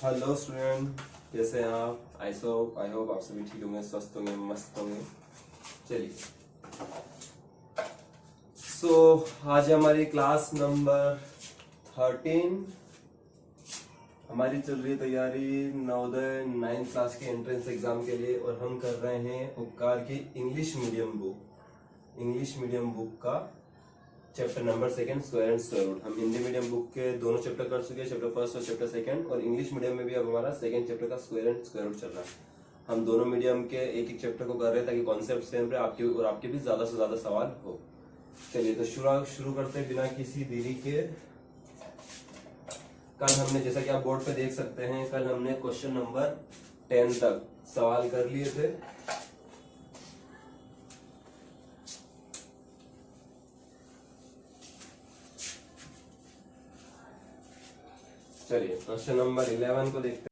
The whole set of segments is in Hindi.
हेलो स्टूडेंट, कैसे हैं आप? आई होप आप सभी ठीक होंगे, स्वस्थ होंगे, मस्त होंगे। चलिए, आज है हमारी क्लास नंबर 13। हमारी चल रही है तैयारी नवोदय 9th क्लास के एंट्रेंस एग्जाम के लिए और हम कर रहे हैं उपकार की इंग्लिश मीडियम बुक का chapter number 2 square and square root. हम हिंदी मीडियम बुक के दोनों चैप्टर कर चुके हैं, चैप्टर फर्स्ट और चैप्टर सेकंड, और इंग्लिश मीडियम में भी अब हमारा सेकंड चैप्टर का स्क्वायर एंड स्क्वायर रूट चल रहा है। हम दोनों मीडियम के एक एक चैप्टर को कर रहे हैं ताकि कॉन्सेप्ट सेम रहे, आपके भी ज्यादा से ज्यादा सवाल हो। चलिए तो शुरू करते हैं बिना किसी देरी के। कल हमने, जैसा कि आप बोर्ड पे देख सकते हैं, कल हमने क्वेश्चन नंबर 10 तक सवाल कर लिए थे। चलिए क्वेश्चन नंबर 11 को देखते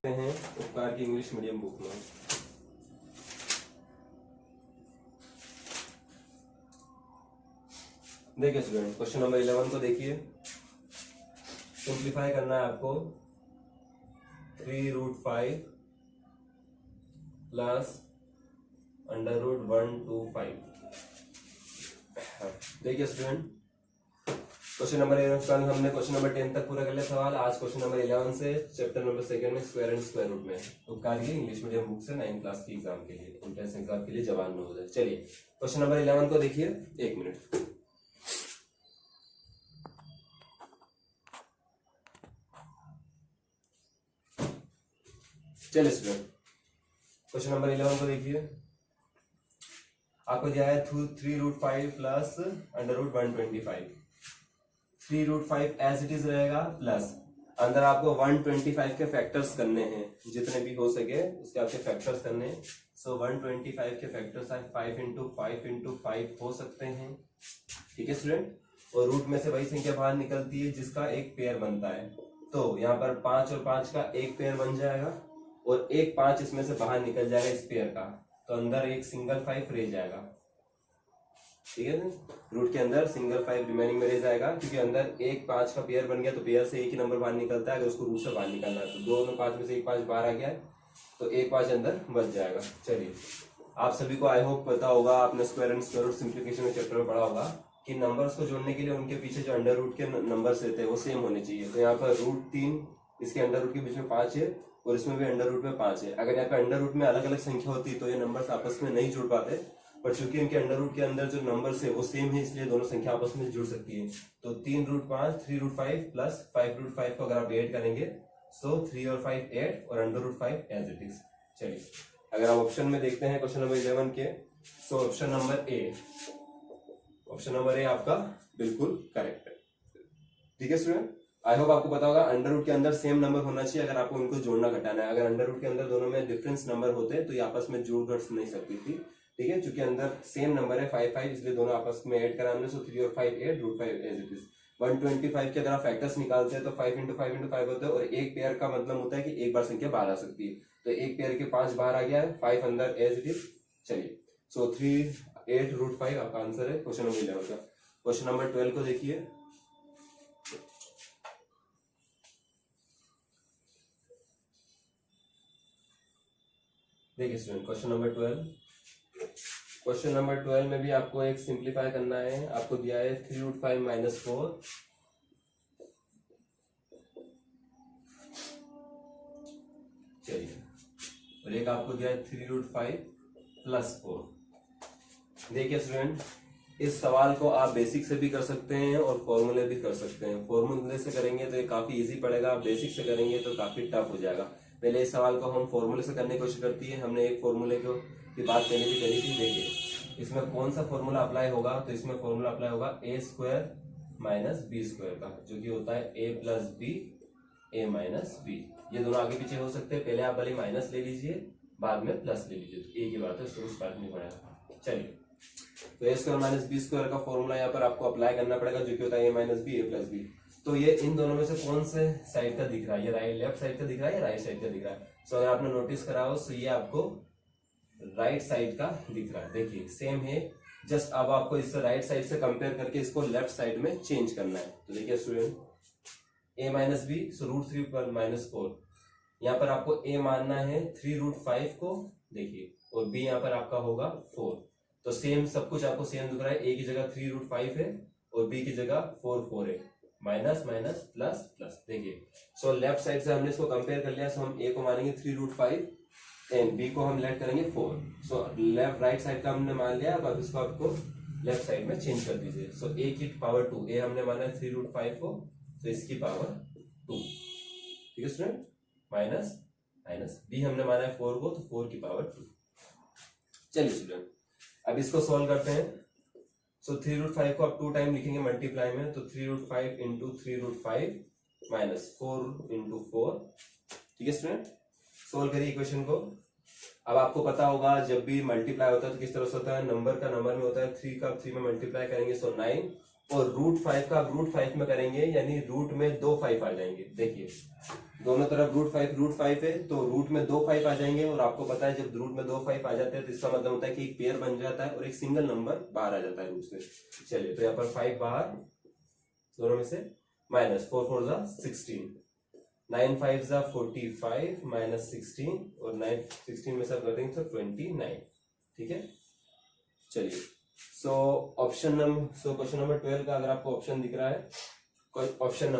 हैं उपकार की इंग्लिश मीडियम बुक में। देखिए स्टूडेंट, क्वेश्चन नंबर 11 को देखिए। सिंप्लीफाई करना है आपको। 3√5 प्लस √125। देखिए स्टूडेंट, क्वेश्चन नंबर 11 कल हमने क्वेश्चन नंबर 10 तक पूरा कर लिया सवाल। आज क्वेश्चन नंबर 11 से चैप्टर नंबर 2 में स्क्वायर एंड स्क्वायर रूट में उपकार की इंग्लिश मीडियम बुक से 9th क्लास की एग्जाम के लिए, एंट्रेंस एग्जाम के लिए जवान नवोदय। चलिए क्वेश्चन नंबर 11 को देखिए। 1 मिनट। चलिए स्टूडेंट, क्वेश्चन नंबर 11 को देखिए। आपको दिया है 3√5 प्लस √125। 3√5 एज इट इज रहेगा, प्लस अंदर आपको 125 के फैक्टर्स करने हैं, जितने भी हो सके उसके आपके फैक्टर्स करने हैं। सो 125 के फैक्टर्स 5 × 5 × 5 हो सकते हैं। ठीक है स्टूडेंट, और रूट में से वही संख्या बाहर निकलती है जिसका एक पेयर बनता है। तो यहाँ पर 5 और 5 का एक पेयर बन जाएगा और एक 5 इसमें से बाहर निकल जाएगा इस पेयर का, तो अंदर एक सिंगल 5 रह जाएगा। ठीक है, रूट के अंदर सिंगल 5 रिमेनिंग में रह जाएगा, क्योंकि अंदर एक 5 का पेयर बन गया तो पेयर से एक ही नंबर बाहर निकलता है। अगर उसको रूट से बाहर निकालना है तो 2 में 5 में से एक 5 बाहर आ गया है तो एक 5 अंदर बच जाएगा। चलिए, आप सभी को आई होप पता होगा, आपने square and square root simplification में चैप्टर में पढ़ा होगा कि नंबर्स को जोड़ने के लिए उनके पीछे जो अंडर रूट के नंबर्स रहते हैं वो सेम होने चाहिए। तो यहाँ पर √3, इसके अंडर रूट के बीच में 5 है और इसमें भी अंडर रूट में 5 है। अगर यहाँ पे अंडर रूट में अलग अलग संख्या होती तो ये नंबर्स आपस में नहीं जुड़ पाते, पर चूंकि इनके अंडर रूट के अंदर जो नंबर्स है वो सेम है, इसलिए दोनों संख्या आपस में जुड़ सकती है। तो 3√5 3√5 प्लस 5√5 को अगर आप ऐड करेंगे सो 3 और 5 8 और √5 एज इट इज। चलिए, अगर आप ऑप्शन में देखते हैं क्वेश्चन नंबर 11 के, सो ऑप्शन नंबर ए आपका बिल्कुल करेक्ट है। ठीक है स्टूडेंट, आई होप आपको पता होगा अंडर रूट के अंदर सेम नंबर होना चाहिए अगर आपको इनको जोड़ना घटाना है। अगर अंडर रूट के अंदर दोनों में डिफरेंस नंबर होते तो ये आपस में जुड़ घट नहीं सकती थी। ठीक है, क्योंकि अंदर सेम नंबर है 5 5, इसलिए दोनों आपस में ऐड करा हमने। सो 3 और 5 8 √5 एज इट इज। 125 के अगर आप फैक्टर्स निकालते हैं तो 5 × 5 × 5 होता है, और एक पेयर का मतलब होता है कि एक बार संख्या बाहर आ सकती है। तो एक पेयर के 5 बाहर आ गया है, 5 अंदर एज इट इज। चलिए, सो 3 8 √5 आपका आंसर है क्वेश्चन नंबर 11 का। क्वेश्चन नंबर 12 को देखिए। देखिए स्टूडेंट, क्वेश्चन नंबर 12 में भी आपको एक सिंप्लीफाई करना है। आपको दिया है 3√5 - 4 चलिए, और एक आपको दिया है 3√5 + 4। देखिए स्टूडेंट, इस सवाल को आप बेसिक से भी कर सकते हैं और फॉर्मूले भी कर सकते हैं। फॉर्मूले से करेंगे तो ये काफी इजी पड़ेगा, आप बेसिक से करेंगे तो काफी टफ हो जाएगा। पहले इस सवाल को हम फॉर्मूले से करने की कोशिश करती है। हमने एक फॉर्मूले की बात पहले भी करी थी। देखिए इसमें कौन सा फॉर्मूला अप्लाई होगा, तो इसमें फॉर्मूला अप्लाई होगा a² - b² का, जो कि होता है a + b a - b। ये दोनों आगे पीछे हो सकते हैं, पहले आप भले माइनस ले लीजिए, बाद में प्लस ले लीजिए, तो एक ही बात है, उससे कुछ फर्क नहीं पड़ेगा। चलिए, तो a² - b² का फॉर्मूला यहाँ पर आपको अप्लाई करना पड़ेगा, जो कि होता है a - b a + b। तो ये इन दोनों में से कौन से साइड का दिख रहा है, ये लेफ्ट साइड का दिख रहा है या राइट साइड का दिख रहा है? सो अगर आपने नोटिस करा हो तो ये आपको राइट साइड का दिख रहा है। देखिए सेम है, जस्ट अब आपको इससे राइट साइड से कंपेयर करके इसको लेफ्ट साइड में चेंज करना है। तो देखिए student, a minus B, so root 3 पर -4, यहाँ पर आपको a मानना है 3√5 को, देखिए, और b यहाँ पर आपका होगा 4। तो सेम सब कुछ आपको सेम दिख रहा है, a की जगह 3√5 है और b की जगह 4 है, माइनस माइनस प्लस प्लस। देखिए, सो लेफ्ट साइड से हमने इसको कंपेयर कर लिया, सो हम a को मानेंगे 3√5 एंड b को हम लेट करेंगे 4। सो लेफ्ट राइट साइड का हमने मान लिया, अब इसको आपको लेफ्ट साइड में चेंज कर दीजिए। सो a की पावर 2, a हमने माना है 3√5 को, तो इसकी पावर 2, ठीक है स्टूडेंट, माइनस माइनस, b हमने माना है 4 को, तो 4 की पावर 2। चलिए स्टूडेंट, अब इसको सॉल्व करते हैं। सो 3√5 को आप 2 टाइम लिखेंगे मल्टीप्लाई में, तो 3√5 इंटू 3√5 माइनस 4 इंटू 4, ठीक है स्टूडेंट। सोल्व करिए इक्वेशन को। अब आपको पता होगा जब भी मल्टीप्लाई होता है तो किस तरह से होता है, नंबर का नंबर में होता है, 3 का 3 में मल्टीप्लाई करेंगे सो 9, और √5 का √5 में करेंगे यानी रूट में 2 5 आ जाएंगे। देखिए दोनों तरफ √5 है, तो रूट में 2 5 आ जाएंगे, और आपको पता है जब रूट में 2 5 आ जाते हैं तो इसका मतलब होता है कि एक पेयर बन जाता है और एक सिंगल नंबर बाहर आ जाता है रूट से। चलिए, तो यहाँ पर 5 बाहर दोनों में से, माइनस 4 4 जा 16, 9 5 जा 45 माइनस 16, और 9 16 में से आप कर देंगे तो 29, ठीक है। चलिए, सो क्वेश्चन नंबर 12 का अगर आपको ऑप्शन दिख रहा है, ऑप्शन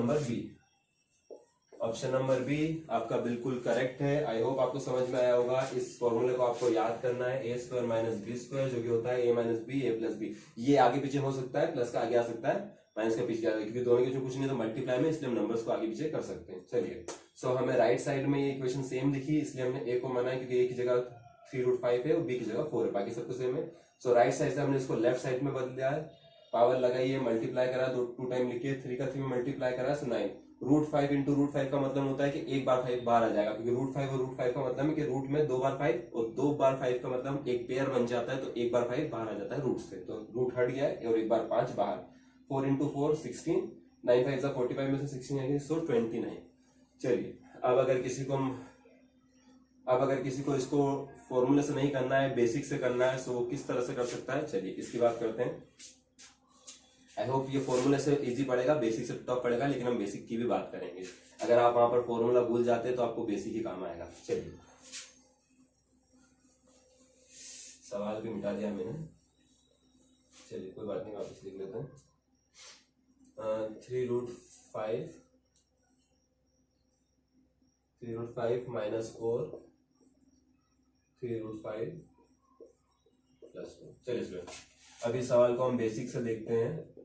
नंबर बी आपका बिल्कुल करेक्ट है। आई होप आपको समझ में आया होगा। इस फॉर्मूले को आपको याद करना है, a² माइनस b², जो कि होता है a minus B a plus B. ये आगे पीछे हो सकता है, प्लस का आगे आ सकता है, माइनस का पीछे आ सकता है, क्योंकि दोनों के जो कुछ नहीं तो मल्टीप्लाई में, इसलिए हम नंबर्स को आगे पीछे कर सकते हैं। चलिए, सो हमें राइट साइड में ये इक्वेशन सेम दिखी, इसलिए हमने a को माना है, क्योंकि a की जगह 3√5 है और b की जगह 4 है, बाकी सब कुछ सेम है। सो राइट साइड से हमने इसको लेफ्ट साइड में बदल दिया है, पावर लगाइए, मल्टीप्लाई करा, 2 टाइम लिखिए, 3 का 3 में मल्टीप्लाई करा, सो 9। √5 इंटू √5 का मतलब होता है कि एक बार 5 बाहर आ जाएगा, क्योंकि √5 और √5 का मतलब है कि रूट में 2 बार 5 और 2 बार 5 का मतलब एक पेयर बन जाता है, तो एक बार 5 बाहर आ जाता है रूट से, तो रूट हट गया है और एक बार 5 बाहर। 4 इंटू 4 16, 9 5 जा 45 में से 16 आएंगे, सो 29। चलिए, अब अगर किसी को इसको फॉर्मूले से नहीं करना है, बेसिक से करना है, सो वो किस तरह से कर सकता है, चलिए इसकी बात करते हैं। आई होप ये फॉर्मूले से इजी पड़ेगा, बेसिक से टफ पड़ेगा, लेकिन हम बेसिक की भी बात करेंगे। अगर आप वहां पर फॉर्मूला भूल जाते हैं तो आपको बेसिक ही काम आएगा। चलिए, सवाल भी मिटा दिया मैंने, चलिए कोई बात नहीं, वापस लिख लेते हैं। 3√5 माइनस 4, 3√5 प्लस 4। चलिए स्टूडेंट, अभी सवाल को हम बेसिक से देखते हैं।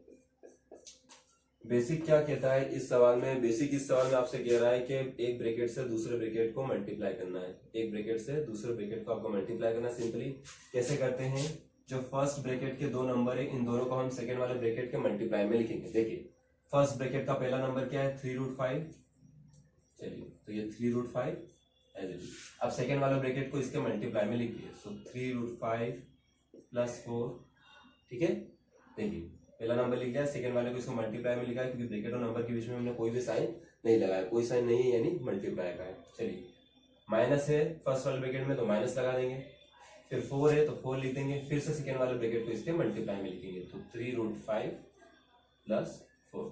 बेसिक क्या कहता है इस सवाल में? बेसिक इस सवाल में आपसे कह रहा है कि एक ब्रैकेट से दूसरे ब्रैकेट को मल्टीप्लाई करना है। एक ब्रैकेट से दूसरे ब्रैकेट को आपको मल्टीप्लाई करना। सिंपली कैसे करते हैं, जो फर्स्ट ब्रैकेट के 2 नंबर है, इन दोनों को हम सेकेंड वाले ब्रैकेट के मल्टीप्लाई में लिखेंगे। देखिए, फर्स्ट ब्रैकेट का पहला नंबर क्या है, 3√5। चलिए, तो ये 3√5 एज इट इज। अब सेकेंड वाला ब्रैकेट को इसके मल्टीप्लाई में लिखिए, सो 3√5 प्लस 4, ठीक है। देखिए, पहला नंबर लिख लिया, सेकंड वाले को इसको मल्टीप्लाई में लिखा है, क्योंकि ब्रैकेट और नंबर के बीच में हमने कोई भी साइन नहीं लगाया, कोई साइन नहीं है यानी मल्टीप्लाई का है। चलिए, माइनस है फर्स्ट वाले ब्रैकेट में तो माइनस लगा देंगे, फिर 4 है तो 4 लिख देंगे, फिर से सेकंड वाले ब्रैकेट को इसके मल्टीप्लाई में लिखेंगे, तो 3√5 प्लस 4।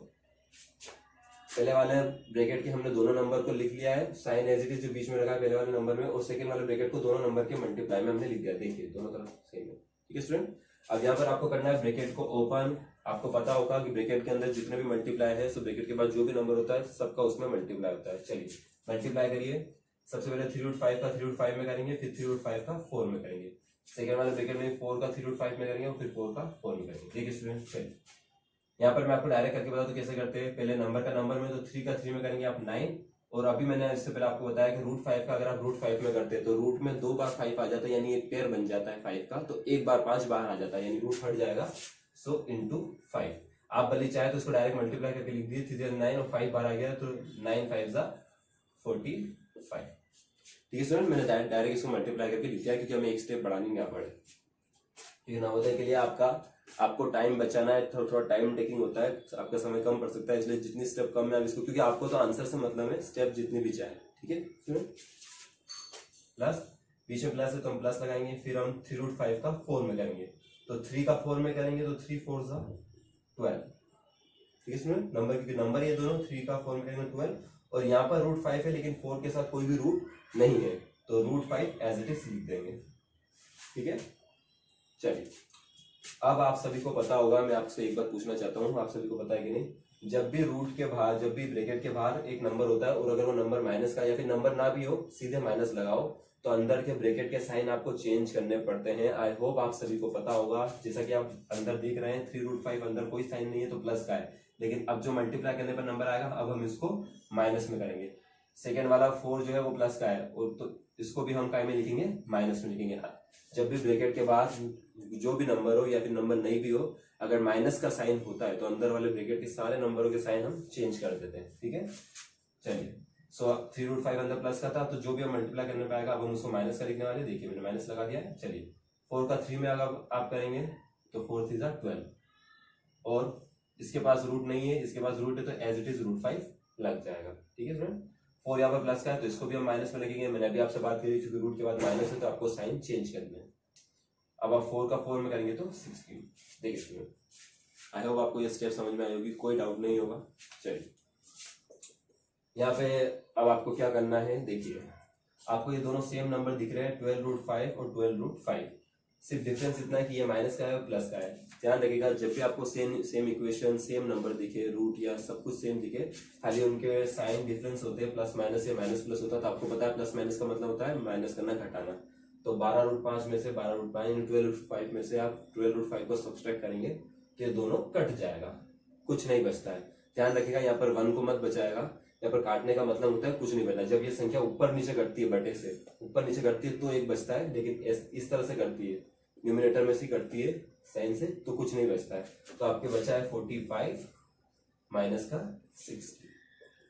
पहले वाले ब्रैकेट के हमने दोनों नंबर को लिख लिया है, साइन एज इट इज जो बीच में रखा है पहले वाले नंबर में, और सेकंड वाले ब्रैकेट को दोनों नंबर के मल्टीप्लाई में हमने लिख दिया। देखिए, दोनों तरफ सेम है, ठीक है स्टूडेंट। अब यहाँ पर आपको करना है ब्रैकेट को ओपन। आपको पता होगा कि ब्रैकेट के अंदर जितने भी मल्टीप्लाई है, सो ब्रैकेट के बाद जो भी नंबर होता है सबका उसमें मल्टीप्लाई होता है। चलिए, मल्टीप्लाई करिए। सबसे पहले 3√5 का 3√5 में करेंगे, फिर 3√5 का 4 में करेंगे, सेकंड वाले ब्रैकेट में 4 का 3√5 में करेंगे और फिर 4 का 4 में करेंगे। देखिए स्टूडेंट, चलिए यहाँ पर मैं आपको डायरेक्ट करके बताऊँ तो कैसे करते हैं। पहले नंबर का नंबर में तो 3 का 3 में करेंगे आप 9, और अभी मैंने इससे पहले आपको बताया कि √5 का अगर आप √5 में करते हैं तो रूट में 2 बार 5 आ जाता है, यानी एक पेयर बन जाता है 5 का, तो एक बार 5 बाहर आ जाता है, यानी रूट हट जाएगा, सो इंटू 5। आप भले चाहे तो इसको डायरेक्ट मल्टीप्लाई करके लिख दिए, 3 9 और 5 बाहर आ गया, तो 9 5 जा 45। ठीक है स्टूडेंट, मैंने डायरेक्ट इसको मल्टीप्लाई करके लिख दिया, क्योंकि हमें एक स्टेप बढ़ानी ना पड़े। ठीक है, नवोदय के लिए आपको टाइम बचाना है, थोड़ा टाइम टेकिंग होता है, आपका समय कम पड़ सकता है, इसलिए जितनी स्टेप कम है आप इसको, क्योंकि आपको तो आंसर से मतलब है, स्टेप जितनी भी चाहे। ठीक है स्टूडेंट, प्लस बीच में प्लस है तो हम प्लस लगाएंगे, फिर हम 3√5 का 4 में करेंगे, तो 3 का 4 में करेंगे तो 3 4 जा 12। ठीक है स्टूडेंट, नंबर क्योंकि नंबर ये दोनों 3 का 4 में करेंगे 12, और यहाँ पर रूट 5 है लेकिन 4 के साथ कोई भी रूट नहीं है, तो रूट 5 एज इट इज लिख देंगे। ठीक है, चलिए अब आप सभी को पता होगा, मैं आपसे एक बात पूछना चाहता हूँ, आप सभी को पता है कि नहीं, जब भी रूट के बाहर, जब भी ब्रैकेट के बाहर एक नंबर होता है और अगर वो नंबर माइनस का या फिर नंबर ना भी हो सीधे माइनस लगाओ तो अंदर के ब्रैकेट के साइन आपको चेंज करने पड़ते हैं। आई होप आप सभी को पता होगा, जैसा कि आप अंदर देख रहे हैं 3√5 अंदर कोई साइन नहीं है तो प्लस का है, लेकिन अब जो मल्टीप्लाई करने पर नंबर आएगा अब हम इसको माइनस में करेंगे। सेकेंड वाला 4 जो है वो प्लस का है और तो इसको भी हम काय में लिखेंगे, माइनस में लिखेंगे। जब भी ब्रैकेट के बाद जो भी नंबर हो या फिर नंबर नहीं भी हो, अगर माइनस का साइन होता है तो अंदर वाले ब्रैकेट के सारे नंबरों के साइन हम चेंज कर देते हैं। ठीक है, चलिए सो 3√5 अंदर प्लस का था तो जो भी हम मल्टीप्लाई करने पे आएगा अब हम उसको माइनस का लिखने वाले, देखिए मैंने माइनस लगा दिया है। चलिए 4 का 3 में अगर आप करेंगे तो 4 3 12, और इसके पास रूट नहीं है, इसके पास रूट है तो एज इट इज √5 लग जाएगा। ठीक है फ्रेंड, 4 यहाँ पर प्लस का है तो इसको भी हम माइनस में लगेंगे। मैंने अभी आपसे बात करी क्योंकि रूट के बाद माइनस है तो आपको साइन चेंज करना है। अब आप 4 का 4 में करेंगे तो 16। देखिए आई होप आपको ये स्टेप समझ में आई होगी, कोई डाउट नहीं होगा। चलिए यहाँ पे अब आपको क्या करना है, देखिए आपको ये दोनों सेम नंबर दिख रहे हैं 12√5 और 12√5, सिर्फ डिफरेंस इतना है कि ये माइनस का है और प्लस का है। ध्यान रखिएगा जब भी आपको सेम इक्वेशन सेम नंबर दिखे, रूट या सब कुछ सेम दिखे, खाली उनके साइन डिफरेंस होते हैं, प्लस माइनस या माइनस प्लस होता है, तो आपको पता है प्लस माइनस का मतलब होता है माइनस करना, घटाना। तो 12√5 में से 12√5 12√5 में से आप 12√5 को सब्सट्रैक्ट करेंगे तो ये दोनों कट जाएगा, कुछ नहीं बचता है। ध्यान रखिएगा यहाँ पर 1 को मत बचाएगा, यहाँ पर काटने का मतलब होता है कुछ नहीं बचा। जब ये संख्या ऊपर नीचे करती है, बटे से ऊपर नीचे करती है तो एक बचता है, लेकिन इस तरह से करती है, न्यूमिनेटर में से करती है साइन से, तो कुछ नहीं बचता है। तो आपके बचा है 45 माइनस का 16,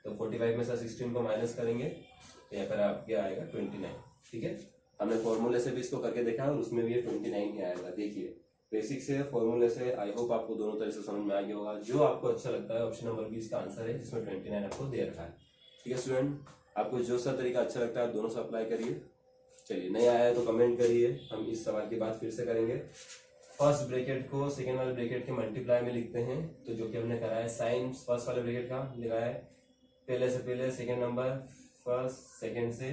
तो 45 में से 16 को माइनस करेंगे तो यहाँ पर आपके आएगा 29। ठीक है, हमने फॉर्मूले से भी इसको करके देखा और उसमें भी ये 29 ही आएगा। देखिए बेसिक से फॉर्मूले से आई होप आपको दोनों तरह से समझ में आ गया होगा। जो आपको अच्छा लगता है ऑप्शन नंबर 20 का आंसर है जिसमें 29 आपको दे रखा है। ठीक है स्टूडेंट, आपको जो सा तरीका अच्छा लगता है दोनों से अप्लाई करिए। चलिए नहीं आया है तो कमेंट करिए, हम इस सवाल की बात फिर से करेंगे। फर्स्ट ब्रैकेट को सेकेंड वाले ब्रैकेट के मल्टीप्लाई में लिखते हैं, तो जो कि हमने करा है साइन फर्स्ट वाले ब्रैकेट का लगाया है पहले से पहले, सेकेंड नंबर फर्स्ट सेकेंड से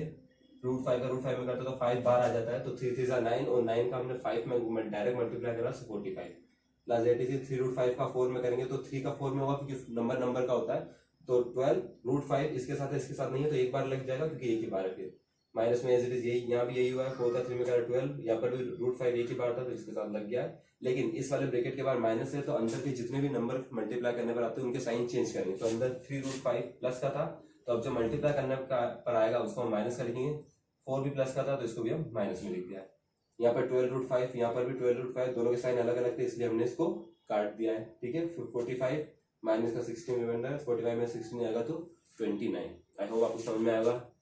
√5 का √5 में करते तो 5 बार आ जाता है, तो 3 3 9 और 9 का हमने 5 में डायरेक्ट मल्टीप्लाई करा 45 प्लस 3√5 का 4 में करेंगे तो 3 का 4 में होगा क्योंकि नंबर नंबर का होता है, तो 12√5 इसके साथ नहीं है तो एक बार लग जाएगा क्योंकि एक ही बार है। फिर माइनस में एज इट इज यही, यहाँ भी यही हुआ है, 4 का 3 में करा 12, यहाँ पर भी √5 एक ही बार था तो इसके साथ लग गया है। लेकिन इस वाले ब्रैकेट के बाद माइनस है तो अंदर के जितने भी नंबर मल्टीप्लाई करने पर आते हैं उनके साइन चेंज करेंगे। तो अंदर 3√5 प्लस का था तो अब जो मल्टीप्लाई करने पर आएगा उसको हम माइनस का लिखेंगे, 4 भी प्लस का था तो इसको भी हम माइनस में लिख दिया। यहाँ पर 12√5, यहाँ पर भी 12√5, दोनों के साइन अलग अलग थे इसलिए हमने इसको काट दिया है। ठीक है, 45 माइनस का 16 रिमाइंडर, 45 में 16 आएगा तो 29। आई होप आपको समझ में आएगा।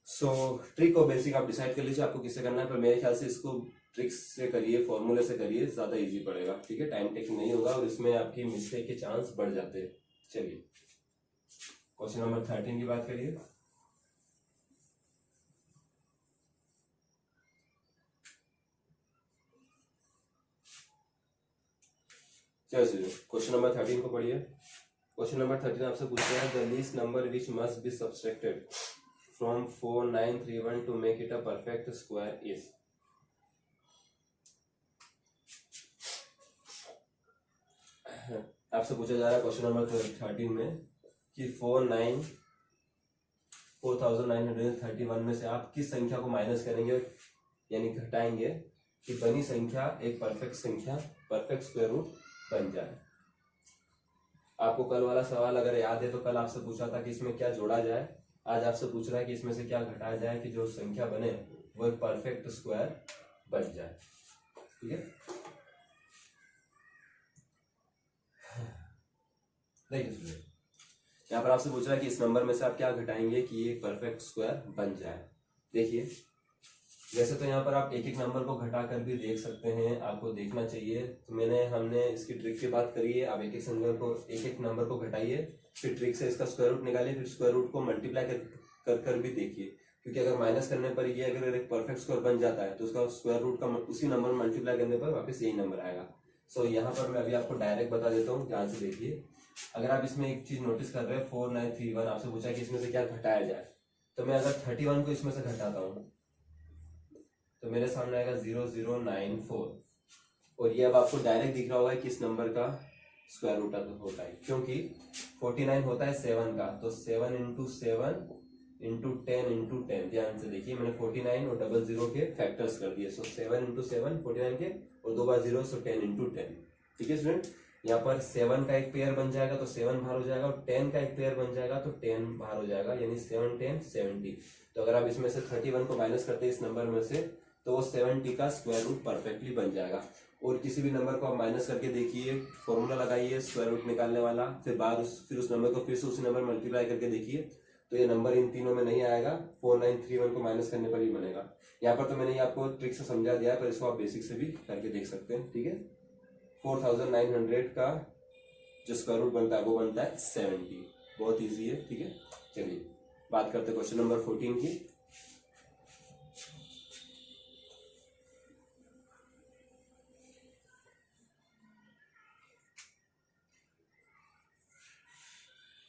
सो ट्रिक और बेसिक आप डिसाइड कर लीजिए आपको किससे करना है, पर मेरे ख्याल से इसको ट्रिक्स से करिए, फॉर्मूले से करिए, ज्यादा इजी पड़ेगा। ठीक है, टाइम टेकिंग नहीं होगा और इसमें आपकी मिस्टेक के चांस बढ़ जाते हैं। चलिए क्वेश्चन नंबर 13 की बात करिए। चलिए क्वेश्चन नंबर 13 को पढ़िए। क्वेश्चन नंबर 13 आपसे पूछते हैं the least number which must be subtracted from 4931 to make it a perfect square is. आपसे पूछा जा रहा है क्वेश्चन नंबर 13 में कि 4931 में से आप किस संख्या को माइनस करेंगे यानी घटाएंगे कि बनी संख्या एक परफेक्ट संख्या, परफेक्ट स्क्वायर रूट बन जाए। आपको कल वाला सवाल अगर याद है तो कल आपसे पूछा था कि इसमें क्या जोड़ा जाए, आज आपसे पूछ रहा है कि इसमें से क्या घटाया जाए कि जो संख्या बने वो एक परफेक्ट स्क्वायर बन जाए। ठीक है, देखिए यहाँ पर आपसे पूछ रहा है कि इस नंबर में से आप क्या घटाएंगे कि ये परफेक्ट स्क्वायर बन जाए। देखिए वैसे तो यहाँ पर आप एक एक नंबर को घटा कर भी देख सकते हैं, आपको देखना चाहिए। तो हमने इसकी ट्रिक की बात करी है, आप एक एक नंबर को घटाइए, फिर ट्रिक से इसका स्क्वायर रूट निकालिए, फिर स्क्वायर रूट को मल्टीप्लाई कर भी देखिए। क्योंकि अगर माइनस करने पर ये अगर एक परफेक्ट स्क्वायर बन जाता है तो उसका स्क्वायर रूट का उसी नंबर मल्टीप्लाई करने पर वापस यही नंबर आएगा। सो यहाँ पर मैं अभी आपको डायरेक्ट बता देता हूँ, ध्यान से देखिए। अगर आप इसमें एक चीज नोटिस कर रहे हैं 4931, आपसे पूछा कि इसमें से क्या घटाया जाए, तो मैं अगर 31 को इसमें से घटाता हूँ तो मेरे सामने आएगा 0094, और ये अब आपको डायरेक्ट दिख रहा होगा कि इस नंबर का स्क्वायर रूट होता है, क्योंकि 49 होता है 7 का, तो 7 इंटू 7 इंटू 10 इंटू 10। ध्यान से देखिए, मैंने 49 और 00 के फैक्टर्स कर दिए। सो 7 इंटू 7 49 के, और 2 बार 0, सो 10 इंटू 10। ठीक है स्टूडेंट, यहाँ पर 7 का एक पेयर बन जाएगा तो 7 बाहर हो जाएगा, और 10 का एक पेयर बन जाएगा तो 10 बाहर हो जाएगा, यानी 7 10 70। तो अगर आप इसमें से 31 को माइनस करते हैं इस नंबर में से, तो वो 70 का स्क्वायर रूट परफेक्टली बन जाएगा। और किसी भी नंबर को आप माइनस करके देखिए, फॉर्मूला लगाइए स्क्वायर रूट निकालने वाला, फिर उस नंबर को फिर से उसी नंबर मल्टीप्लाई करके देखिए, तो ये नंबर इन तीनों में नहीं आएगा, 4931 को माइनस करने पर ही बनेगा। यहाँ पर तो मैंने ये आपको ट्रिक से समझा दिया है, पर इसको आप बेसिक से भी करके देख सकते हैं। ठीक है, 4900 का जो स्क्वायर रूट बनता है वो बनता है 70। बहुत ईजी है। ठीक है, चलिए बात करते हैं क्वेश्चन नंबर 14 की।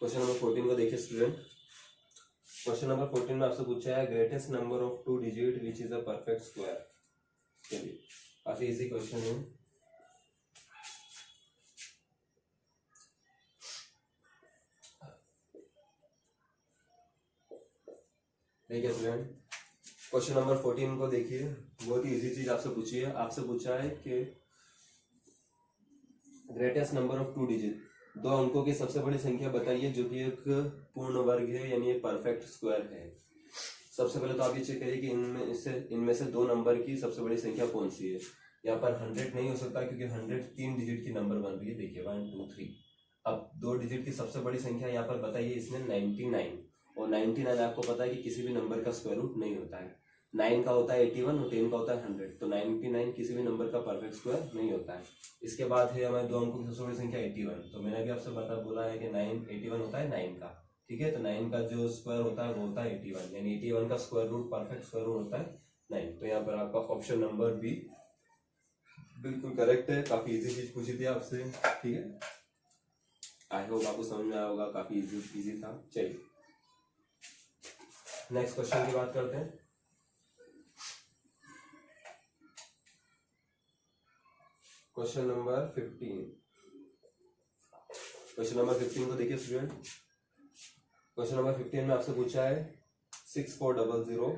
क्वेश्चन नंबर 14 को देखिए स्टूडेंट। क्वेश्चन नंबर 14 में आपसे पूछा है greatest number of 2 digit which is a perfect square. चलिए, काफी इजी क्वेश्चन है। देखिए स्टूडेंट, क्वेश्चन नंबर 14 को देखिए, बहुत ही इजी चीज आपसे पूछी है। आपसे पूछा है कि ग्रेटेस्ट नंबर ऑफ 2 डिजिट, 2 अंकों की सबसे बड़ी संख्या बताइए जो कि एक पूर्ण वर्ग है, यानी एक परफेक्ट स्क्वायर है। सबसे पहले तो आप ये चेक करिए कि इनमें से 2 नंबर की सबसे बड़ी संख्या कौन सी है। यहाँ पर 100 नहीं हो सकता, क्योंकि 100 3 डिजिट की नंबर बन रही है। देखिए 1 2 3। अब 2 डिजिट की सबसे बड़ी संख्या यहाँ पर बताइए, इसमें 99, और 99 आपको पता है कि किसी भी नंबर का स्क्वायर रूट नहीं होता है। 9 का होता है 81 और 10 का होता है 100, तो 99 किसी भी नंबर का परफेक्ट स्क्वायर नहीं होता है। इसके बाद है हमारे 2 अंकों की सबसे बड़ी संख्या 81, तो मैंने भी आपसे बोला है कि 81 होता है 9 का। ठीक है, तो 9 का जो स्क्वायर होता है वो होता है 81, यानी 81 का square root perfect square root होता है 9। तो यहाँ पर आपका ऑप्शन नंबर बी बिल्कुल करेक्ट है। काफी इजी चीज पूछी थी आपसे। ठीक है, आई होप आपको समझ में आया होगा, काफी इजी था। चलिए नेक्स्ट क्वेश्चन की बात करते हैं। Question number 15। क्वेश्चन नंबर 15 को देखिए स्टूडेंट। क्वेश्चन नंबर 15 में आपसे पूछा है 6400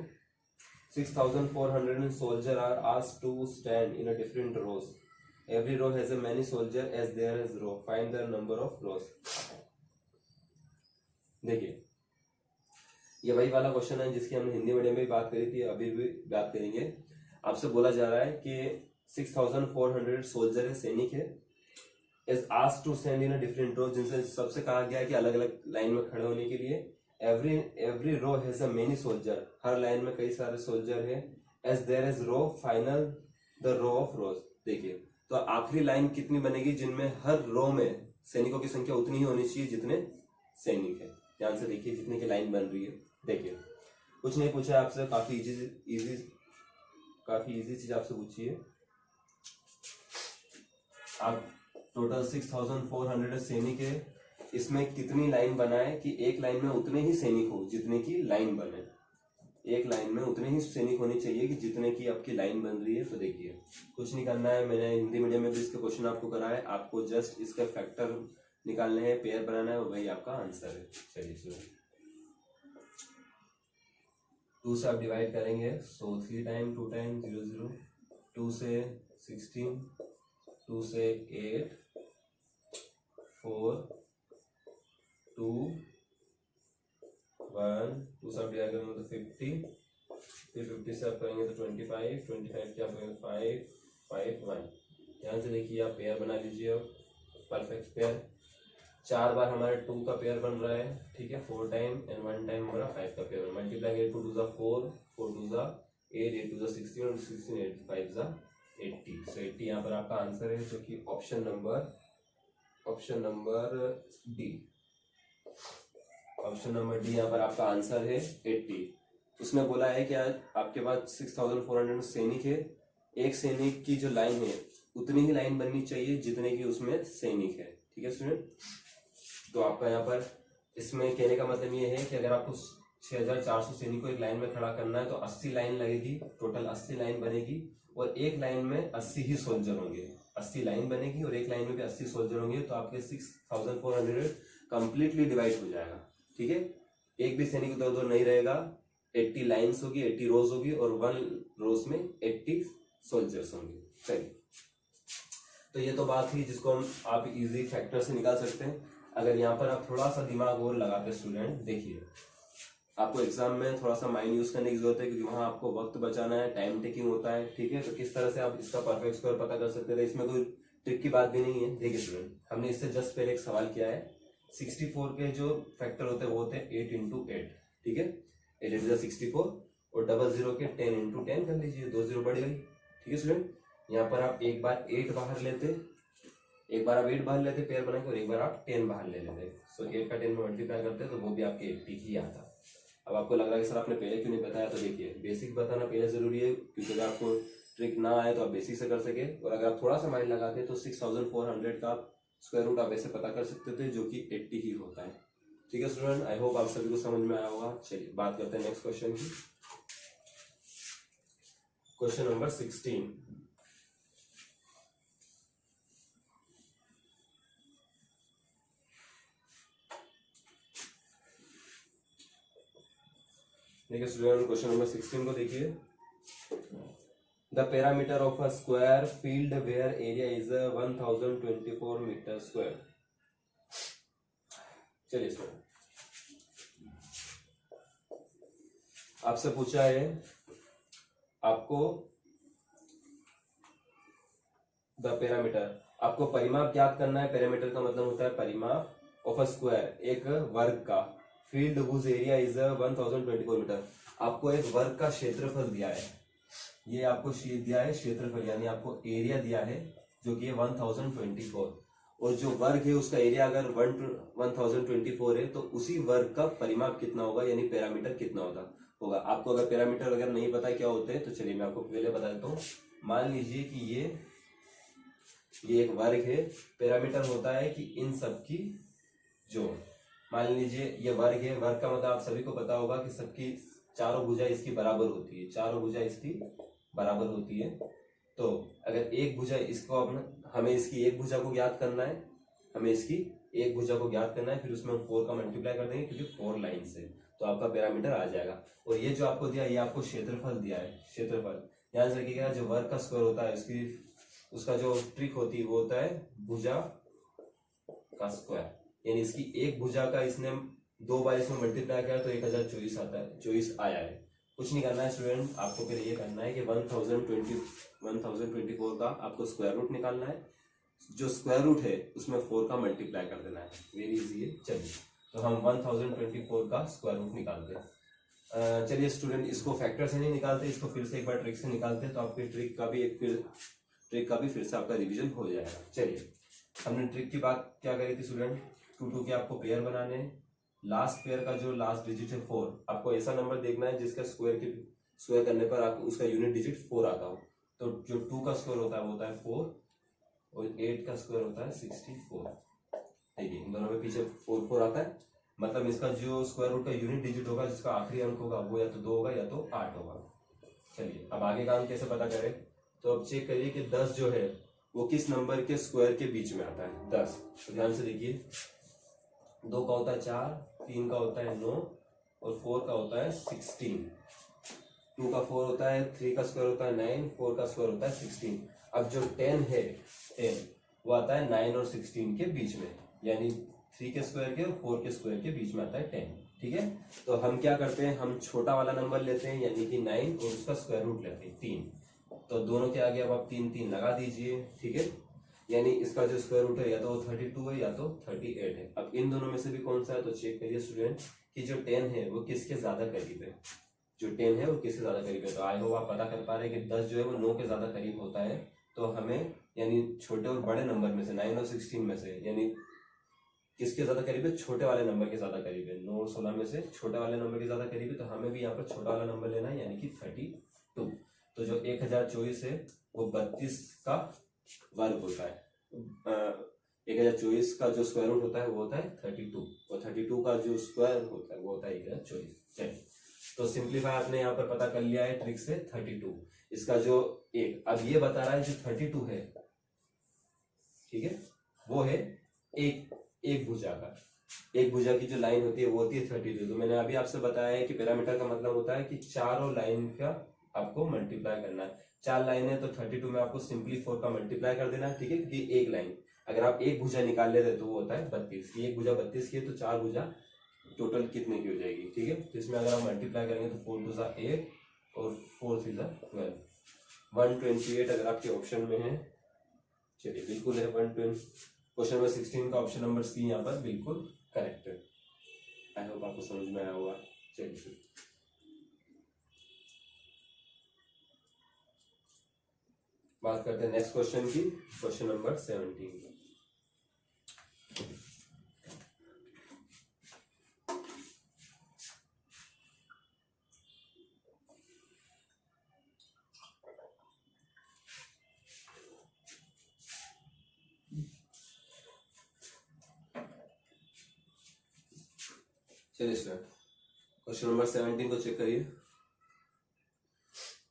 soldiers are asked to stand in a different rows. Every row has as many soldiers as there is row. Find the number of rows. देखिए, ये वही वाला क्वेश्चन है जिसकी हमने हिंदी मीडियम में भी बात करी थी, अभी भी बात करेंगे। आपसे बोला जा रहा है कि 6400 सोल्जर है, सैनिक है, is asked to stand in a different row, जिनसे सबसे कहा गया है कि अलग अलग लाइन में खड़े होने के लिए। Every row has a many soldier, हर लाइन में कई सारे सोल्जर है। As there is row final the row of rows. देखिए, तो आखिरी लाइन कितनी बनेगी जिनमें हर रो में सैनिकों की संख्या उतनी ही होनी चाहिए जितने सैनिक है। ध्यान से देखिए जितने की लाइन बन रही है। देखिए, कुछ नहीं पूछा आपसे, काफी इजी चीज आपसे पूछी है। आप टोटल 6400 सैनिक है, इसमें कितनी लाइन बनाए कि एक लाइन में उतने ही सैनिक हो जितने की लाइन बने। एक लाइन में उतने ही सैनिक होने चाहिए कि जितने की आपकी लाइन बन रही है। तो देखिए, कुछ नहीं करना है, मैंने हिंदी मीडियम में भी इसके क्वेश्चन आपको कराया है। आपको जस्ट इसका फैक्टर निकालने हैं, पेयर बनाना है, वही आपका आंसर है। चलिए सुनिए, 2 से आप डिवाइड करेंगे, सो 3 टाइम 2 टाइम 0 0, 2 से 16, 2 से 8, 4 2 1, 2 से आप डिवाइड करेंगे तो 50, फिर 50 से आप करेंगे तो 25, 25 से आप करेंगे 5 5 1। ध्यान से देखिए, आप पेयर बना लीजिए। अब परफेक्ट पेयर 4 बार हमारे 2 का पेयर बन रहा है। ठीक है, 4 टाइम एंड 1 टाइम हमारा 5 का पेयर। मल्टीप्लाई 8 2 2 4, 4 2 8, 8 2 16 और 16 8 5 80। सो 80 यहाँ पर आपका आंसर है, जो कि option number D. Option number D यहाँ पर आपका आंसर है 80। उसने बोला है कि आज आपके पास 6400 सैनिक है, एक सैनिक की जो लाइन है उतनी ही लाइन बननी चाहिए जितने की उसमें सैनिक है। ठीक है स्टूडेंट, तो आपका यहाँ पर इसमें कहने का मतलब ये है कि अगर आपको 6400 सैनिक को एक लाइन में खड़ा करना है तो 80 लाइन लगेगी, टोटल 80 लाइन बनेगी, और एक लाइन में 80 ही सोल्जर होंगे। 80 लाइन बनेगी और एक लाइन में भी 80 सोल्जर होंगे, तो आपके 6400 कंप्लीटली डिवाइड हो जाएगा। ठीक है, एक भी सैनिक उधर उधर नहीं रहेगा, 80 लाइन्स होगी, 80 रोज होगी, और 1 रोज में 80 सोल्जर्स होंगे। चलिए, तो ये तो बात थी जिसको हम आप इजी फैक्टर से निकाल सकते हैं। अगर यहाँ पर आप थोड़ा सा दिमाग और लगाते स्टूडेंट, देखिए आपको एग्जाम में थोड़ा सा माइंड यूज करने की जरूरत है, क्योंकि वहां आपको वक्त बचाना है, टाइम टेकिंग होता है। ठीक है, तो किस तरह से आप इसका परफेक्ट स्क्वायर पता कर सकते थे, इसमें कोई ट्रिक की बात भी नहीं है। देखिए स्टूडेंट, हमने इससे जस्ट पहले एक सवाल किया है, 64 के जो फैक्टर होते हैं वो होते हैं 8 इंटू 8। ठीक है, 8 इंटू 64, और 00 के 10 इंटू 10 कर लीजिए, 2 0 बढ़ गई। ठीक है स्टूडेंट, यहाँ पर आप एक बार 8 बाहर लेते, एक बार आप 8 बाहर लेते पेयर बना के, और एक बार आप 10 बाहर ले लेते। सो 8 का 10 में मल्टीप्लाई करते तो वो भी आपके 80 ही आता। अब आपको लग रहा है कि सर आपने पहले क्यों नहीं बताया, तो देखिए बेसिक बताना पहले जरूरी है, क्योंकि अगर आपको ट्रिक ना आए तो आप बेसिक से कर सके, और अगर आप थोड़ा सा माइंड लगाते तो 6400 का स्क्वायर रूट आप ऐसे पता कर सकते थे, जो कि 80 ही होता है। ठीक है स्टूडेंट, आई होप आप सभी को समझ में आया होगा। चलिए बात करते हैं नेक्स्ट क्वेश्चन की। Question number 16। देखिए स्टूडेंट, क्वेश्चन नंबर 16 को देखिए। The parameter of a square field where area is 1024 metre square. चलिए स्टूडेंट, आपसे पूछा है आपको द पैरामीटर, आपको परिमाप ज्ञात करना है। पैरामीटर का मतलब होता है परिमाप ऑफ अ स्क्वायर, एक वर्ग का, field whose area is 1024 metre. आपको एक वर्ग का क्षेत्रफल दिया है, ये आपको दिया है क्षेत्रफल, यानी आपको एरिया दिया है जो कि 1024, और जो वर्ग है उसका एरिया अगर 1024 है तो उसी वर्ग का परिमाप कितना होगा, यानी पैरामीटर कितना होगा। आपको अगर पैरामीटर अगर नहीं पता क्या होते हैं तो चलिए मैं आपको पहले बता देता हूँ। मान लीजिए कि ये एक वर्ग है, पैरामीटर होता है कि इन सब की जो, मान लीजिए ये वर्ग है, वर्ग का मतलब आप सभी को पता होगा कि सबकी चारों भुजा इसकी बराबर होती है, चारों भुजा इसकी बराबर होती है। तो अगर एक भुजा इसको हमें इसकी एक भुजा को ज्ञात करना है, हमें इसकी एक भुजा को ज्ञात करना है, फिर उसमें हम 4 का मल्टीप्लाई कर देंगे क्योंकि 4 लाइन से, तो आपका पैरामीटर आ जाएगा। और ये जो आपको दिया, ये आपको क्षेत्रफल दिया है, क्षेत्रफल ध्यान से रखिएगा। जो वर्ग का स्क्वायर होता है उसका जो ट्रिक होती है वो होता है भुजा का स्क्वायर, यानी इसकी एक भुजा का इसने 2 बार इसमें मल्टीप्लाई किया तो 1024 आता है, 24 आया है। कुछ नहीं करना है स्टूडेंट, आपको फिर ये करना है कि 1024 का आपको स्क्वायर रूट निकालना है, जो स्क्वायर रूट है उसमें 4 का मल्टीप्लाई कर देना है, वेरी इजी है। चलिए तो हम 1024 का स्क्वायर रूट निकालते हैं। चलिए स्टूडेंट, इसको फैक्टर से नहीं निकालते, इसको फिर से एक बार ट्रिक से निकालते हैं, तो आपके ट्रिक का भी फिर से आपका रिवीजन हो जाएगा। चलिए, हमने ट्रिक की बात क्या करी थी स्टूडेंट, 2 के आपको पेयर बनाने हैं, लास्ट पेयर का जो लास्ट डिजिट है 4, आपको ऐसा नंबर देखना है जिसका स्क्वायर करने पर आपको उसका यूनिट डिजिट 4 आता हो। तो जो 2 का स्क्वायर होता है वो होता है 4, और 8 का स्क्वायर होता है 64। देखिए इन दोनों में पीछे 4 आता है, मतलब इसका जो स्क्वायर रूट का यूनिट डिजिट होगा, जिसका आखिरी अंक होगा, वो या तो 2 होगा या तो 8 होगा। चलिए अब आगे का हम कैसे पता करें, तो अब चेक करिए कि 10 जो है वो किस नंबर के स्क्वायर के बीच में आता है। 10, तो ध्यान से देखिए, 2 का होता है 4, 3 का होता है 9, और 4 का होता है 16। 2 का 4 होता है, 3 का स्क्वायर होता है 9, 4 का स्क्वायर होता है 16। अब जो 10 है, 10 वो आता है 9 और 16 के बीच में, यानी 3 के स्क्वायर के और 4 के स्क्वायर के बीच में आता है 10। ठीक है, तो हम क्या करते हैं, हम छोटा वाला नंबर लेते हैं यानी कि 9, और उसका स्क्वायर रूट लेते हैं 3। तो दोनों के आगे अब आप 3 3 लगा दीजिए। ठीक है, यानी इसका जो स्क्वायर रूट है या तो 32 है या तो 38 है। अब इन दोनों में से भी कौन सा है, तो चेक करिए स्टूडेंट कि जो 10 है वो किसके ज्यादा करीब है, जो 10 है वो किसके ज्यादा करीब है। तो आई होप आप पता कर पा रहे हैं कि 10 जो है वो 9 के ज्यादा करीब होता है। तो हमें यानी छोटे और बड़े नंबर में से 9 और 16 में से, यानी किसके ज्यादा करीब है, छोटे वाले नंबर के ज्यादा करीब है, 9 और 16 में से छोटे वाले नंबर के ज्यादा करीब है, तो हमें भी यहाँ पर छोटा वाला नंबर लेना है यानी कि 32। तो जो 1024 है वो 32 का वर्ग होता है। 1024 का जो स्क्वायर रूट होता है वो होता है 32, और 32 का जो स्क्वायर होता है वो होता है 1024। चलिए, तो सिंप्लीफाई आपने यहाँ पर पता कर लिया है ट्रिक से 32। इसका जो एक अब ये बता रहा है जो 32 है, ठीक है, वो है एक भुजा का, एक भुजा की जो लाइन होती है वो होती है 32। तो मैंने अभी आपसे बताया है कि पैरामीटर का मतलब होता है कि चारों लाइन का आपको मल्टीप्लाई करना है। 4 लाइन है तो 32 में आपको सिंपली 4 का मल्टीप्लाई कर देना है, ठीक है, क्योंकि एक लाइन अगर आप एक भुजा निकाल लेते तो वो होता है 32 की, एक भुजा 32 की है तो 4 भुजा टोटल कितने की हो जाएगी, ठीक है। तो इसमें अगर आप मल्टीप्लाई करेंगे तो 4 2 8 और 4 3 12, 128 अगर आपके ऑप्शन में है, चलिए बिल्कुल है 120। क्वेश्चन नंबर 16 का ऑप्शन नंबर सी यहाँ पर बिल्कुल करेक्ट है। आई होप आपको समझ में आया होगा। चलिए बात करते हैं नेक्स्ट क्वेश्चन की, क्वेश्चन नंबर 17। चलिए स्टार्ट। क्वेश्चन नंबर 17 को चेक करिए।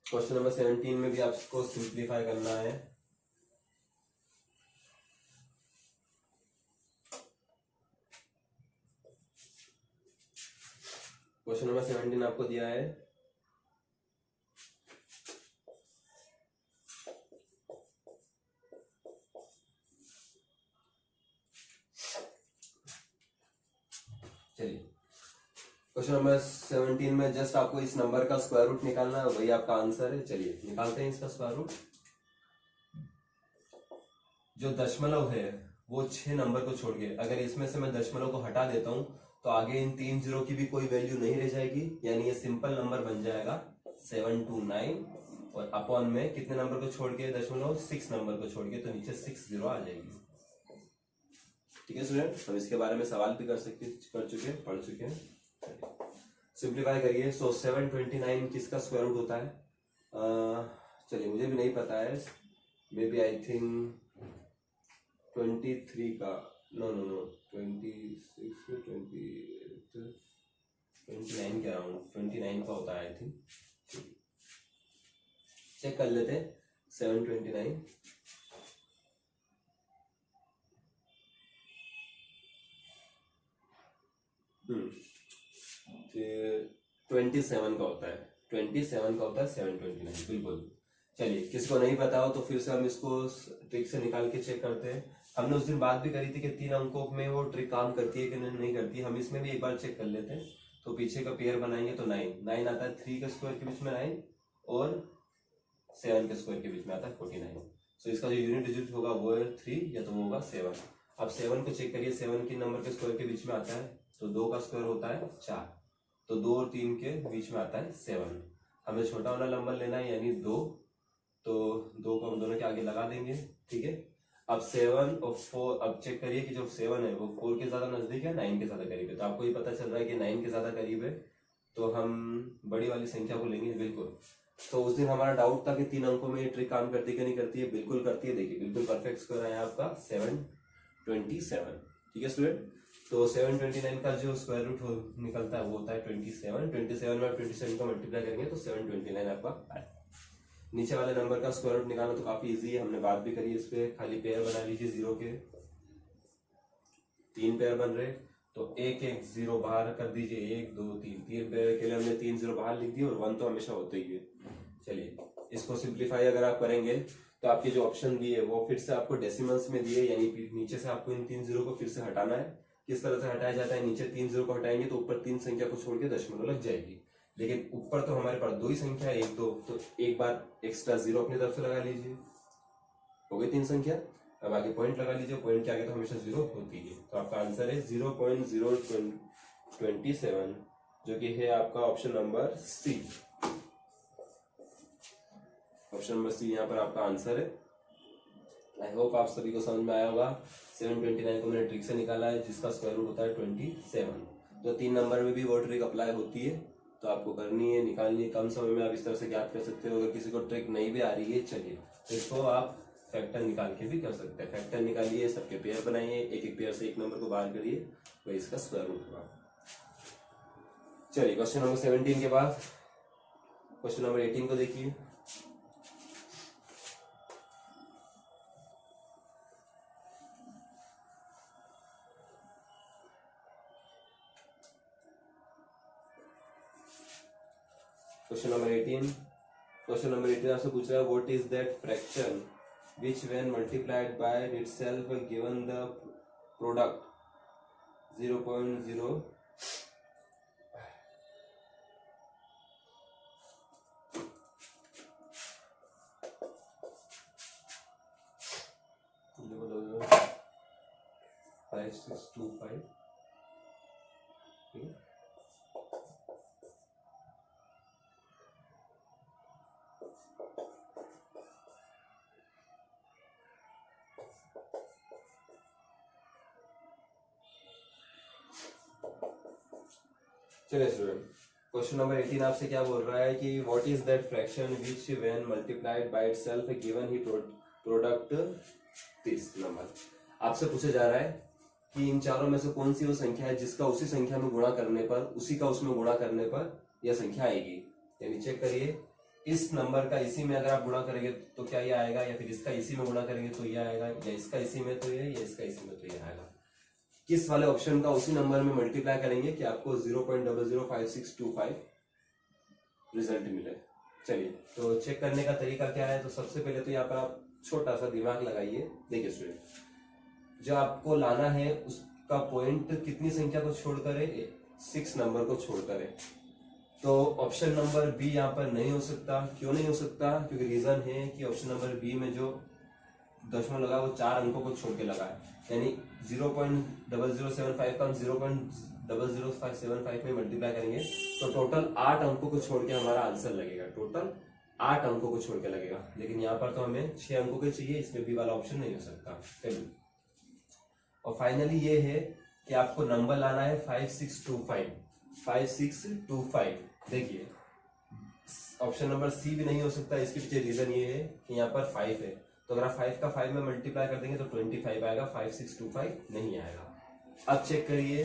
क्वेश्चन नंबर 17 में भी आपको सिंप्लीफाई करना है। क्वेश्चन नंबर 17 आपको दिया है चलिए क्वेश्चन नंबर 17 में जस्ट आपको इस नंबर का स्क्वायर रूट निकालना है, वही आपका आंसर है। चलिए निकालते हैं इसका स्क्वायर रूट। जो दशमलव है वो 6 नंबर को छोड़ के, अगर इसमें से मैं दशमलव को हटा देता हूं तो आगे इन 3 जीरो की भी कोई वैल्यू नहीं रह जाएगी, यानी ये सिंपल नंबर बन जाएगा 729, और अपॉन में कितने नंबर को छोड़ के, दशमलव 6 नंबर को छोड़ के, तो नीचे 6 जीरो आ जाएगी। ठीक है स्टूडेंट, हम इसके बारे में सवाल भी कर चुके हैं, पढ़ चुके हैं। सिंप्लीफाई करिए। सो 729 किसका स्क्वायर रूट होता है? चलिए मुझे भी नहीं पता है, मे बी आई थिंक 23 का, नो 26 28 29 के अराउंड 29 का होता है आई थिंक। चेक कर लेते हैं 729। फिर 27 का होता है, 27 का होता है 729 बिल्कुल। चलिए किसको नहीं पता हो तो फिर से हम इसको ट्रिक से निकाल के चेक करते हैं। हमने उस दिन बात भी करी थी कि 3 अंकों में वो ट्रिक काम करती है कि नहीं करती है, हम इसमें भी एक बार चेक कर लेते हैं। तो पीछे का पेयर बनाएंगे तो 9 आता है, 3 के स्क्वायर के बीच में 9 और 7 के स्क्वायर के बीच में आता है 49। सो इसका जो यूनिट डिजिट होगा वो है 3 या तो वो होगा 7। अब 7 को चेक करिए, 7 के नंबर के स्क्वायर के बीच में आता है तो 2 का स्क्वायर होता है 4, तो 2 और 3 के बीच में आता है 7। हमें छोटा वाला नंबर लेना है यानी 2, तो 2 को हम दोनों के आगे लगा देंगे। ठीक है, अब 7 और 4, अब चेक करिए कि जो 7 है वो 4 के ज्यादा नजदीक है, 9 के ज्यादा करीब है। तो आपको ये पता चल रहा है कि 9 के ज्यादा करीब है, तो हम बड़ी वाली संख्या को लेंगे बिल्कुल। तो उस दिन हमारा डाउट था कि 3 अंकों में ये ट्रिक काम करती है कि नहीं करती है, बिल्कुल करती है। देखिए बिल्कुल परफेक्ट स्क्वायर आया आपका 727। ठीक है स्टूडेंट, तो 729 का जो स्क्वायर रूट निकलता है वो होता है 27। 27 में 27 का मल्टीप्लाई करेंगे तो 729 आपका आए। नीचे वाले नंबर का स्क्वायर रूट निकालना तो काफी इजी है, हमने बात भी करी इस पे। खाली पेयर बना लीजिए जीरो के, 3 पेयर बन रहे तो एक एक जीरो बाहर कर दीजिए, 1 2 3, 3 पेयर के लिए हमने 3 जीरो बाहर लिख दिए और 1 तो हमेशा होते ही है। चलिए इसको सिंप्लीफाई अगर आप करेंगे तो आपके जो ऑप्शन दिए वो फिर से आपको डेसिमल्स में दिए, यानी नीचे से आपको इन 3 जीरो को फिर से हटाना है। किस तरह से हटाया जाता है, नीचे 3 जीरो को हटाएंगे तो ऊपर 3 संख्या को छोड़ के दशमलव लग जाएगी, लेकिन ऊपर तो हमारे पास 2 ही संख्या है, 1 2, तो एक बार एक्स्ट्रा जीरो अपनी तरफ से लगा लीजिए, हो गई 3 संख्या। अब आगे पॉइंट लगा लीजिए, पॉइंट के आगे तो हमेशा जीरो होती है, तो आपका आंसर है 0.027, जो कि है आपका option number C. Option number C यहाँ पर आपका आंसर है। आई होप आप सभी को समझ में आया होगा। 729 को मैंने ट्रिक से निकाला है जिसका स्क्वायर रूट होता है 27। तो 3 नंबर में भी वो ट्रिक अप्लाई होती है, तो आपको करनी है, निकालनी है। कम समय में आप इस तरह से ज्ञात कर सकते हो। अगर किसी को ट्रिक नहीं भी आ रही है, चलिए इसको आप फैक्टर निकाल के भी कर सकते हैं। फैक्टर निकालिए, सबके पेयर बनाइए, एक एक पेयर से एक नंबर को बाहर करिए, वही इसका स्क्वायर रूट होगा। चलिए क्वेश्चन नंबर 17 के बाद क्वेश्चन नंबर 18 को देखिए। क्वेश्चन नंबर 18 आपसे पूछ रहा है what is that fraction which when multiplied by itself given the product 0.0 5625। चलिए स्टूडेंट, क्वेश्चन नंबर 18 आपसे क्या बोल रहा है कि what is that fraction which when multiplied by itself given he product 30 number. आपसे पूछा जा रहा है कि इन चारों में से कौन सी वो संख्या है जिसका उसी संख्या में गुणा करने पर, उसी का उसमें गुणा करने पर यह संख्या आएगी। यानी चेक करिए, इस नंबर का इसी में अगर आप गुणा करेंगे तो क्या ये आएगा, या फिर इसका इसी में गुणा करेंगे तो ये आएगा, या इसका इसी में तो ये, या इसका इसी में तो ये आएगा। किस वाले ऑप्शन का उसी नंबर में मल्टीप्लाई करेंगे कि आपको 0.005625 रिजल्ट मिले। चलिए तो चेक करने का तरीका क्या है। तो सबसे पहले तो यहाँ पर आप छोटा सा दिमाग लगाइए। देखिए स्टूडेंट, जो आपको लाना है उसका पॉइंट कितनी संख्या को छोड़कर है, 6 नंबर को छोड़कर है। तो ऑप्शन नंबर बी यहाँ पर नहीं हो सकता। क्यों नहीं हो सकता? क्योंकि रीजन है कि ऑप्शन नंबर बी में जो दशमलव लगा वो 4 अंकों को छोड़ के लगा है। यानी 0.0075 का हम 0.00575 में मल्टीप्लाई करेंगे तो टोटल 8 अंकों को छोड़ के हमारा आंसर लगेगा। टोटल 8 अंकों को छोड़ के लगेगा। लेकिन यहाँ पर तो हमें 6 अंकों के चाहिए, इसमें बी वाला ऑप्शन नहीं हो सकता। और फाइनली ये है कि आपको नंबर लाना है 5625। देखिए ऑप्शन नंबर सी भी नहीं हो सकता। इसके पीछे रीजन ये है कि यहाँ पर 5 है, तो अगर आप 5 का 5 में मल्टीप्लाई कर देंगे तो 25 आएगा, 5625 नहीं आएगा। अब चेक करिए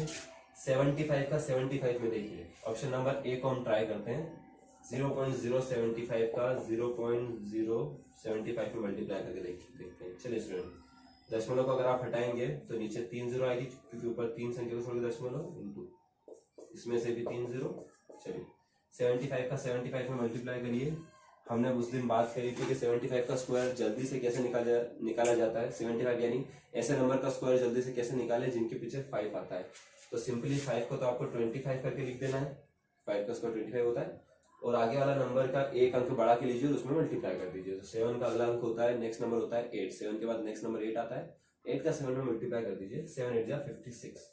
75 का 75 में। देखिए ऑप्शन नंबर ए को हम ट्राई करते हैं। 0.075 का 0.075 में मल्टीप्लाई करके देखते हैं। चलिए स्टूडेंट, दशमलव को अगर आप हटाएंगे तो नीचे 3 जीरो आएगी, क्योंकि ऊपर 3 संख्या को छोड़ के दशमलव इंटू इसमें से भी 3 जीरो। चलिए 75 का 75 में मल्टीप्लाई करिए। हमने उस दिन बात करी थी कि 75 का स्क्वायर जल्दी से कैसे निकाला जाता है। 75 यानी ऐसे नंबर का स्क्वायर जल्दी से कैसे निकाले जिनके पीछे 5 आता है। तो सिंपली 5 को तो आपको 25 करके लिख देना है। 5 का स्क्वायर 25 होता है, और आगे वाला नंबर का एक अंक बढ़ा के लीजिए और उसमें मल्टीप्लाई कर दीजिए। तो 7 का अगला अंक होता है, नेक्स्ट नंबर होता है 8। 7 के बाद नेक्स्ट नंबर 8 आता है। 8 का 7 में मल्टीप्लाई कर दीजिए। 7 8 जा 56।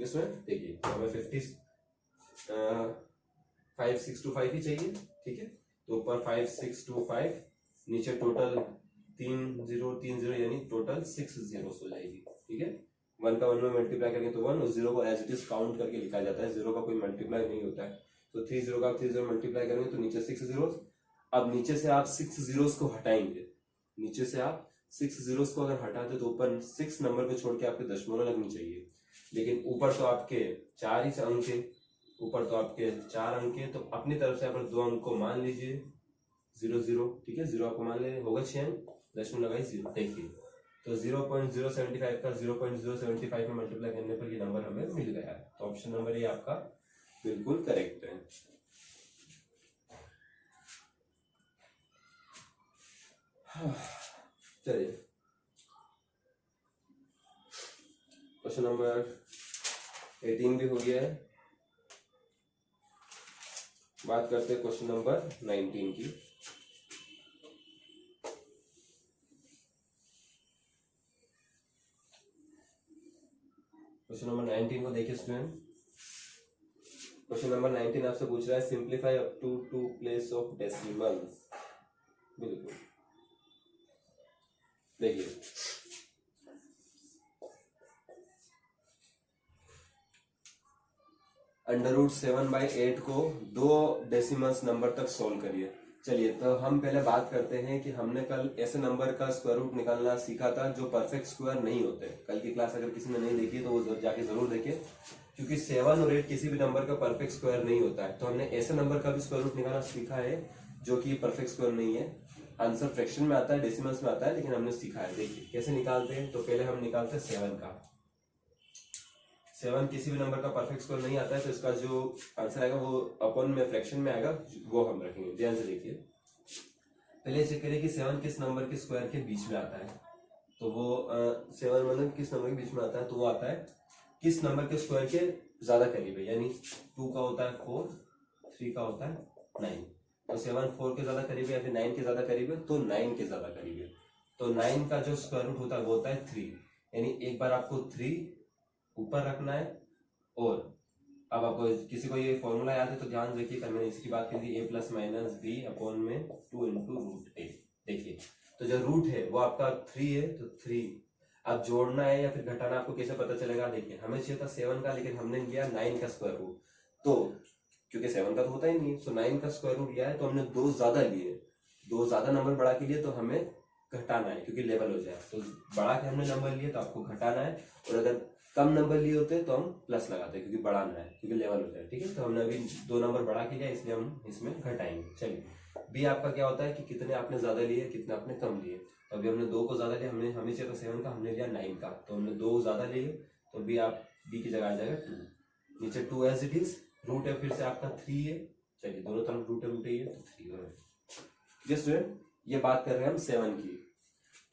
इसमें देखिए हमें 5625 ही चाहिए। ठीक है, तो ऊपर 5625, नीचे टोटल 3030 यानी टोटल 6 zeros हो जाएगी। ठीक है, 1 का 1 में मल्टीप्लाई करेंगे तो 1, और 0 को एज इट इज काउंट करके लिखा जाता है। 0 का कोई मल्टीप्लाई नहीं होता है। तो 30 का 30 मल्टीप्लाई करेंगे तो नीचे 6 zeros। अब नीचे से आप 6 zeros को हटाएंगे। नीचे से आप 6 zeros को अगर हटाते तो ऊपर 6 नंबर को छोड़ के आपके दशमलव लगनी चाहिए। लेकिन ऊपर तो आपके 4 ही अंक है, ऊपर तो आपके 4 अंक है, तो अपनी तरफ से आप 2 अंक को मान लीजिए 0 0। ठीक है, 0 आपको मान ले, होगा 6 अंक, दशमलव लगाई 0। देखिए तो 0.075 का 0.075 में मल्टीप्लाई करने पर ये नंबर हमें मिल गया है। तो ऑप्शन नंबर ये आपका बिल्कुल करेक्ट है। चलिए क्वेश्चन नंबर 18 भी हो गया है। बात करते हैं क्वेश्चन नंबर 19 की। क्वेश्चन नंबर 19 को देखिए स्टूडेंट। क्वेश्चन नंबर 19 आपसे पूछ रहा है simplify up to 2 place of decimals. बिल्कुल देखिए √7/8 को 2 डेसिमल्स नंबर तक सोल्व करिए। चलिए तो हम पहले बात करते हैं कि हमने कल ऐसे नंबर का स्क्वायर रूट निकालना सीखा था जो परफेक्ट स्क्वायर नहीं होते। कल की क्लास अगर किसी ने नहीं देखी तो वो जाके जरूर देखिए, क्योंकि 7 और 8 किसी भी नंबर का परफेक्ट स्क्वायर नहीं होता है। तो हमने ऐसे नंबर का भी स्क्वायर रूट निकालना सीखा है जो कि परफेक्ट स्क्वायर नहीं है। आंसर फ्रैक्शन में आता है, डेसिमल्स में आता है, लेकिन हमने सीखा है। देखिए कैसे निकालते हैं। तो पहले हम निकालते हैं 7 का। 7 किसी भी नंबर का परफेक्ट स्क्वायर नहीं आता है, तो इसका जो आंसर आएगा वो अपॉन में फ्रैक्शन में आएगा, वो हम रखेंगे। ध्यान से देखिए, पहले चेक करिए कि 7 किस नंबर के स्क्वायर के बीच में आता है। तो वो 7 मतलब किस नंबर के बीच में आता है, तो वो आता है किस नंबर के स्क्वायर के ज्यादा करीब है। यानी 2 का होता है 4, 3 का होता है 9। तो 7 4 के ज्यादा करीब है या फिर 9 के ज्यादा करीब है, तो 9 के ज्यादा करीब है। तो 9 का जो स्क्वायर रूट होता है वो होता है 3। यानी एक बार आपको 3 ऊपर रखना है। और अब आपको किसी को ये फॉर्मूला याद है तो ध्यान रखिए, कल मैंने इसकी बात की थी, a + -b अपॉन में 2 × √a। देखिए तो जो रूट है वो आपका 3 है, तो 3 अब जोड़ना है या फिर घटाना आपको कैसे पता चलेगा। देखिए हमें चाहिए था 7 का, लेकिन हमने लिया 9 का स्क्वायर रूट। तो क्योंकि 7 का तो होता ही नहीं है, तो 9 का स्क्वायर रूट लिया है, तो हमने 2 ज्यादा लिए, 2 ज्यादा नंबर बढ़ा के लिए, तो हमें घटाना है क्योंकि लेवल हो जाए। तो बढ़ा के हमने नंबर लिए तो आपको घटाना है, और अगर कम नंबर लिए होते तो हम प्लस लगाते क्योंकि बढ़ाना है, क्योंकि लेवल हो जाए। ठीक है, तो हमने अभी 2 नंबर बढ़ा के लिया, इसलिए हम इसमें घटाएंगे। चलिए बी आपका क्या होता है कि कितने आपने ज्यादा लिए, कितने आपने कम लिए। तो अभी हमने 2 को ज्यादा लिया, हमने हमें चाहिए था 7 का, हमने लिया 9 का, तो हमने 2 ज्यादा लिए, तो बी की जगह आ जाएगा 2। नीचे 2 एज इट इज, रूट है फिर से आपका 3 है। चलिए दोनों तरफ रूट ही है, तो 3 हो गया। स्टूडेंट ये बात कर रहे हैं हम 7 की।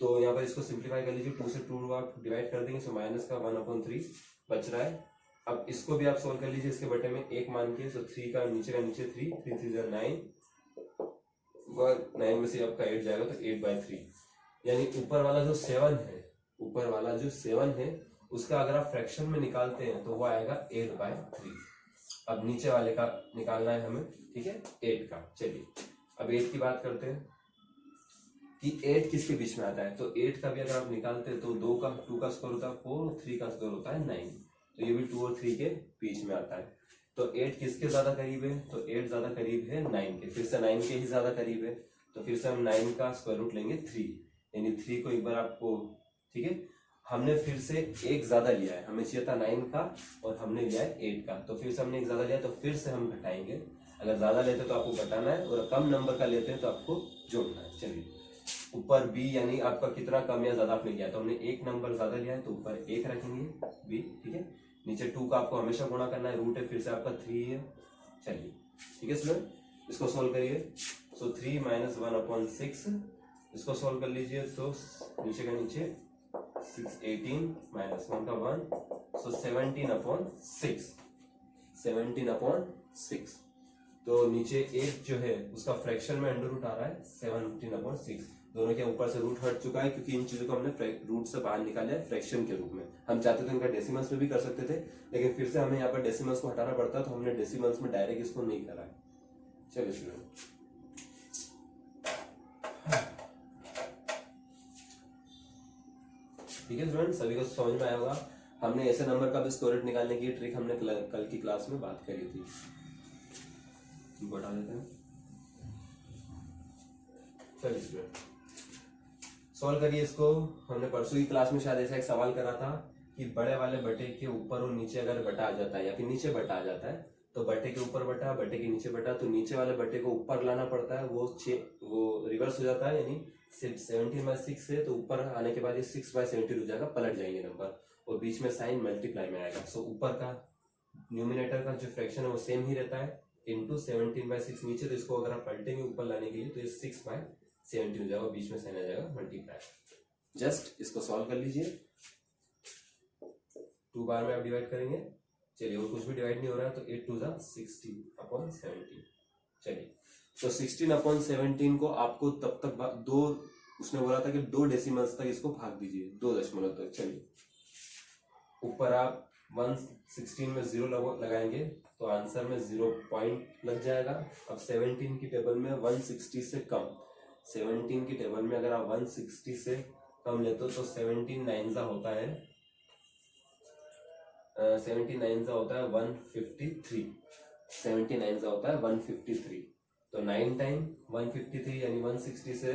तो यहाँ पर इसको सिंप्लीफाई कर लीजिए, 2 से 2 आप डिवाइड कर देंगे, सो माइनस का 1/3 बच रहा है। अब इसको भी आप सोल्व कर लीजिए, इसके बटे में 1 मान के, सो 3 का नीचे 3 3 3 9, 9 में से आपका 8 जाएगा, तो 8/3। यानी ऊपर वाला जो 7 है, ऊपर वाला जो 7 है उसका अगर आप फ्रैक्शन में निकालते हैं तो वो आएगा 8/3। अब नीचे वाले का निकालना है हमें, ठीक है, 8 का। चलिए अब 8 की बात करते हैं कि 8 किसके बीच में आता है। तो 8 का भी अगर आप निकालते हैं तो 2 का स्क्वायर होता है 4, 3 का स्क्वायर होता है 9। तो ये भी 2 और 3 के बीच में आता है। तो 8 किसके ज्यादा करीब है, तो 8 ज्यादा करीब है 9 के, फिर से 9 के ही ज्यादा करीब है। तो फिर से हम 9 का स्क्वायर रूट लेंगे 3, यानी 3 को एक बार आपको, ठीक है, हमने फिर से एक ज्यादा लिया है, हमें चाहिए था 9 का और हमने लिया है 8 का, तो फिर से हमने एक ज्यादा लिया, तो फिर से हम घटाएंगे। अगर ज्यादा लेते तो आपको घटाना है, और कम नंबर का लेते हैं तो आपको जोड़ना है। चलिए ऊपर बी यानी आपका कितना कम या ज्यादा आपने लिया, तो हमने एक नंबर ज्यादा लिया है तो ऊपर 1 रखेंगे बी, ठीक है। नीचे 2 का आपको हमेशा गुणा करना है, रूट है फिर से आपका 3 है। चलिए ठीक है स्टूडेंट, इसको सोल्व करिए। सो 3 - 1/6, इसको सोल्व कर लीजिए, तो नीचे का नीचे 6 18 -1 का 1, सो 17/6, 17/6। तो नीचे 1 जो है उसका फ्रैक्शन में अंडर रूट आ रहा है 17/6। दोनों के ऊपर से रूट हट चुका है, क्योंकि इन चीजों को हमने रूट से बाहर निकाला है फ्रैक्शन के रूप में। हम चाहते थे इनका डेसिमल्स में भी कर सकते थे, लेकिन फिर से हमें यहाँ पर डेसिमल्स को हटाना पड़ता, तो हमने डेसिमल्स में डायरेक्ट इसको नहीं करा है। चलिए स्टूडेंट, ठीक है स्टूडेंट, सभी को समझ में आया होगा। हमने ऐसे नंबर का भी स्क्वायर रूट निकालने की ट्रिक हमने कल की क्लास में बात करी थी। बता देते हैं, चलिए स्टूडेंट सॉल्व करिए इसको। हमने परसों की क्लास में शायद ऐसा एक सवाल करा था कि बड़े वाले बटे के ऊपर और नीचे अगर बटा आ जाता है या फिर नीचे बटा आ जाता है, तो बटे के ऊपर बटा, बटे के नीचे बटा, तो नीचे वाले बटे को ऊपर लाना पड़ता है, वो रिवर्स हो जाता है। यानी 17/6 है, तो ऊपर आने के बाद ये 6/17 हो जाएगा, पलट जाएंगे नंबर, और बीच में साइन मल्टीप्लाई में आएगा। सो ऊपर का न्यूमिनेटर का जो फ्रैक्शन है वो सेम ही रहता है, इंटू 17/6 नीचे, तो इसको अगर आप पलटेंगे ऊपर लाने के लिए तो ये 6/17 हो जाएगा, बीच में साइन आ जाएगा मल्टीप्लाई। जस्ट इसको सॉल्व कर लीजिए, 2 बार में आप डिवाइड करेंगे। चलिए और कुछ भी डिवाइड नहीं हो रहा है, तो 8 2 जा 16/17। चलिए तो 16/17 को आपको तब तक दो, उसने बोला था कि 2 डेसिमल्स तक इसको भाग दीजिए, 2 दशमलव तक। चलिए ऊपर आप 116 में 0 लगाएंगे तो आंसर में 0 पॉइंट लग जाएगा। अब 17 की टेबल में 160 से कम, 17 की टेबल में अगर आप 160 से कम लेते हो तो 17 सा होता है 79 सा होता है 153, 79 सा होता है 153। तो 9 टाइम 153 यानी 160 से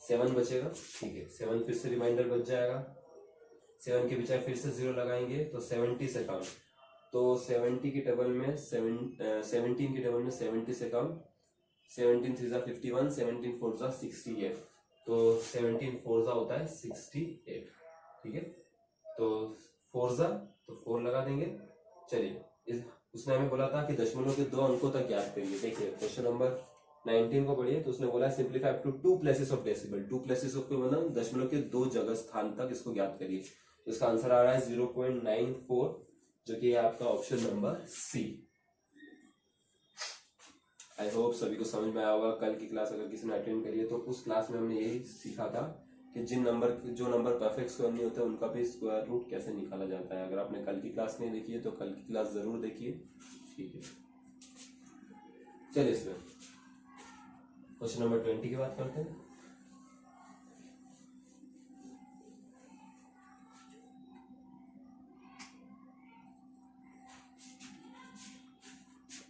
7 बचेगा, ठीक है। 7 फिर से रिमाइंडर बच जाएगा, 7 के बजाय फिर से 0 लगाएंगे तो 70 से कम, तो 70 की टेबल में 17 की टेबल में 70 से कम, 17 3 सा 51, 17 4 सा 68, तो 17 4 सा होता है 68, ठीक है। तो 4 सा तो 4 लगा देंगे। चलिए, उसने हमें बोला था कि दशमलव के 2 अंकों तक याद करिए। देखिए क्वेश्चन नंबर 19 को पढ़िए, तो उसने बोला simplify up to 2 places of decimal, 2 places of मतलब दशमलव के 2 जगह स्थान तक इसको ज्ञात करिए। तो इसका आंसर आ रहा है 0.94, जो कि आपका option number C. I hope सभी को समझ में आया होगा। कल की क्लास अगर किसी ने अटेंड करी है तो उस क्लास में हमने यही सीखा था कि जो नंबर परफेक्ट स्क्वायर नहीं होते उनका भी स्क्वायर रूट कैसे निकाला जाता है। अगर आपने कल की क्लास नहीं देखी है तो कल की क्लास जरूर देखिए, ठीक है। चलिए इसमें क्वेश्चन नंबर 20 की बात करते हैं।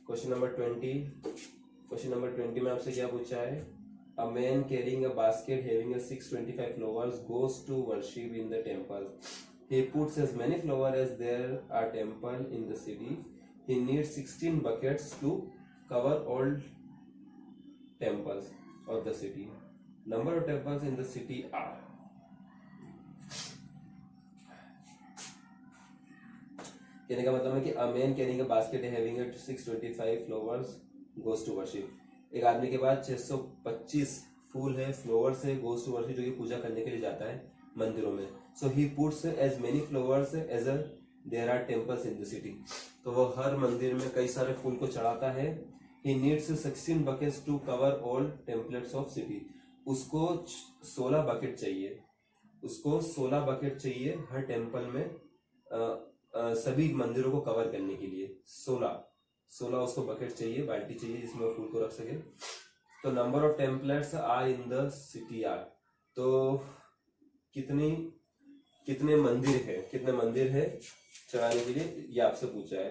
क्वेश्चन नंबर 20 में आपसे क्या पूछा है? A man carrying a basket having a 625 flowers goes to worship in the temple. He puts as many flowers as there are temple in the city. He needs 16 buckets to cover all temples of the city. Number of temples in the city are. कहने का मतलब है कि a man carrying a basket having a 625 flowers goes to worship. एक आदमी के पास 625 फूल है, फ्लावर्स है, गोज टू वर्शिप, जो कि पूजा करने के लिए जाता है मंदिरों में। So he puts as many flowers as there are temples in the city. तो वो हर मंदिर में कई सारे फूल को चढ़ाता है। He needs 16 buckets to cover all templates of city. उसको 16 बकेट चाहिए, उसको 16 बकेट चाहिए हर टेम्पल में सभी मंदिरों को कवर करने के लिए। 16 उसको बकेट चाहिए, बाल्टी चाहिए जिसमें वो फूल को रख सके। तो number of templates are in the city are, तो कितने मंदिर है चढ़ाने के लिए, ये आपसे पूछा है।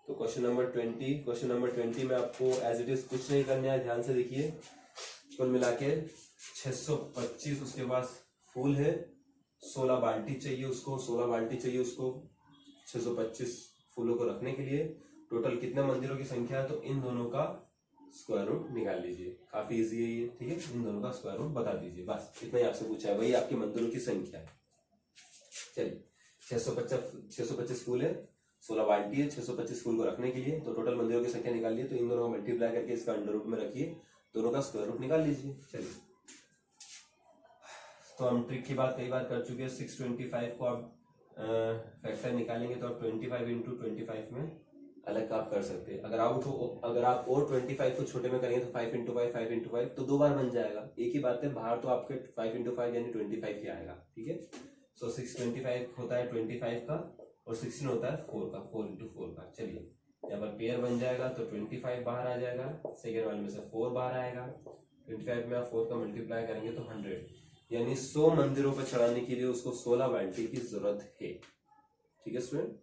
तो क्वेश्चन नंबर 20 में आपको एज इट इज कुछ नहीं करना है, ध्यान से देखिए। कुल मिला के 625 उसके पास फूल है, 16 बाल्टी चाहिए उसको, 625 फूलों को रखने के लिए। टोटल कितने मंदिरों की संख्या है, तो इन दोनों का स्क्वायर रूट निकाल लीजिए। काफी इजी है ये, ठीक है। इन दोनों का स्क्वायर रूट बता दीजिए, बस इतना ही आपसे पूछा है, वही आपके मंदिरों की संख्या है। चलिए 625 फूल है, 16 बाल्टी है, 625 फूल को रखने के लिए, तो टोटल मंदिरों की संख्या निकाल लिए। तो इन दोनों को मल्टीप्लाई करके इसका अंडर रूट में रखिए, दोनों का स्क्वायर रूट निकाल लीजिए। चलिए, तो हम ट्रिक की बात कई बार कर चुके हैं। 625 को आप फैक्टर निकालेंगे तो आप 25 इंटू 25 में अलग आप कर सकते हैं। अगर आप और 25 को छोटे में करेंगे तो 5 इंटू 5 तो 2 बार बन जाएगा। एक ही बात है, बाहर तो आपके 5 इंटू 5 यानी 25 ही आएगा, ठीक है। सो 625 होता है 25 का और 16 होता है 4 का, 4 इंटू 4 का। चलिए यहाँ पर पेयर बन जाएगा तो 25 बाहर आ जाएगा, सेकेंड वाले में से 4 बाहर आएगा। 25 में आप 4 का मल्टीप्लाई करेंगे तो 100, यानी 100 मंदिरों पर चढ़ाने के लिए उसको 16 बाल्टी की जरूरत है, ठीक है स्टूडेंट।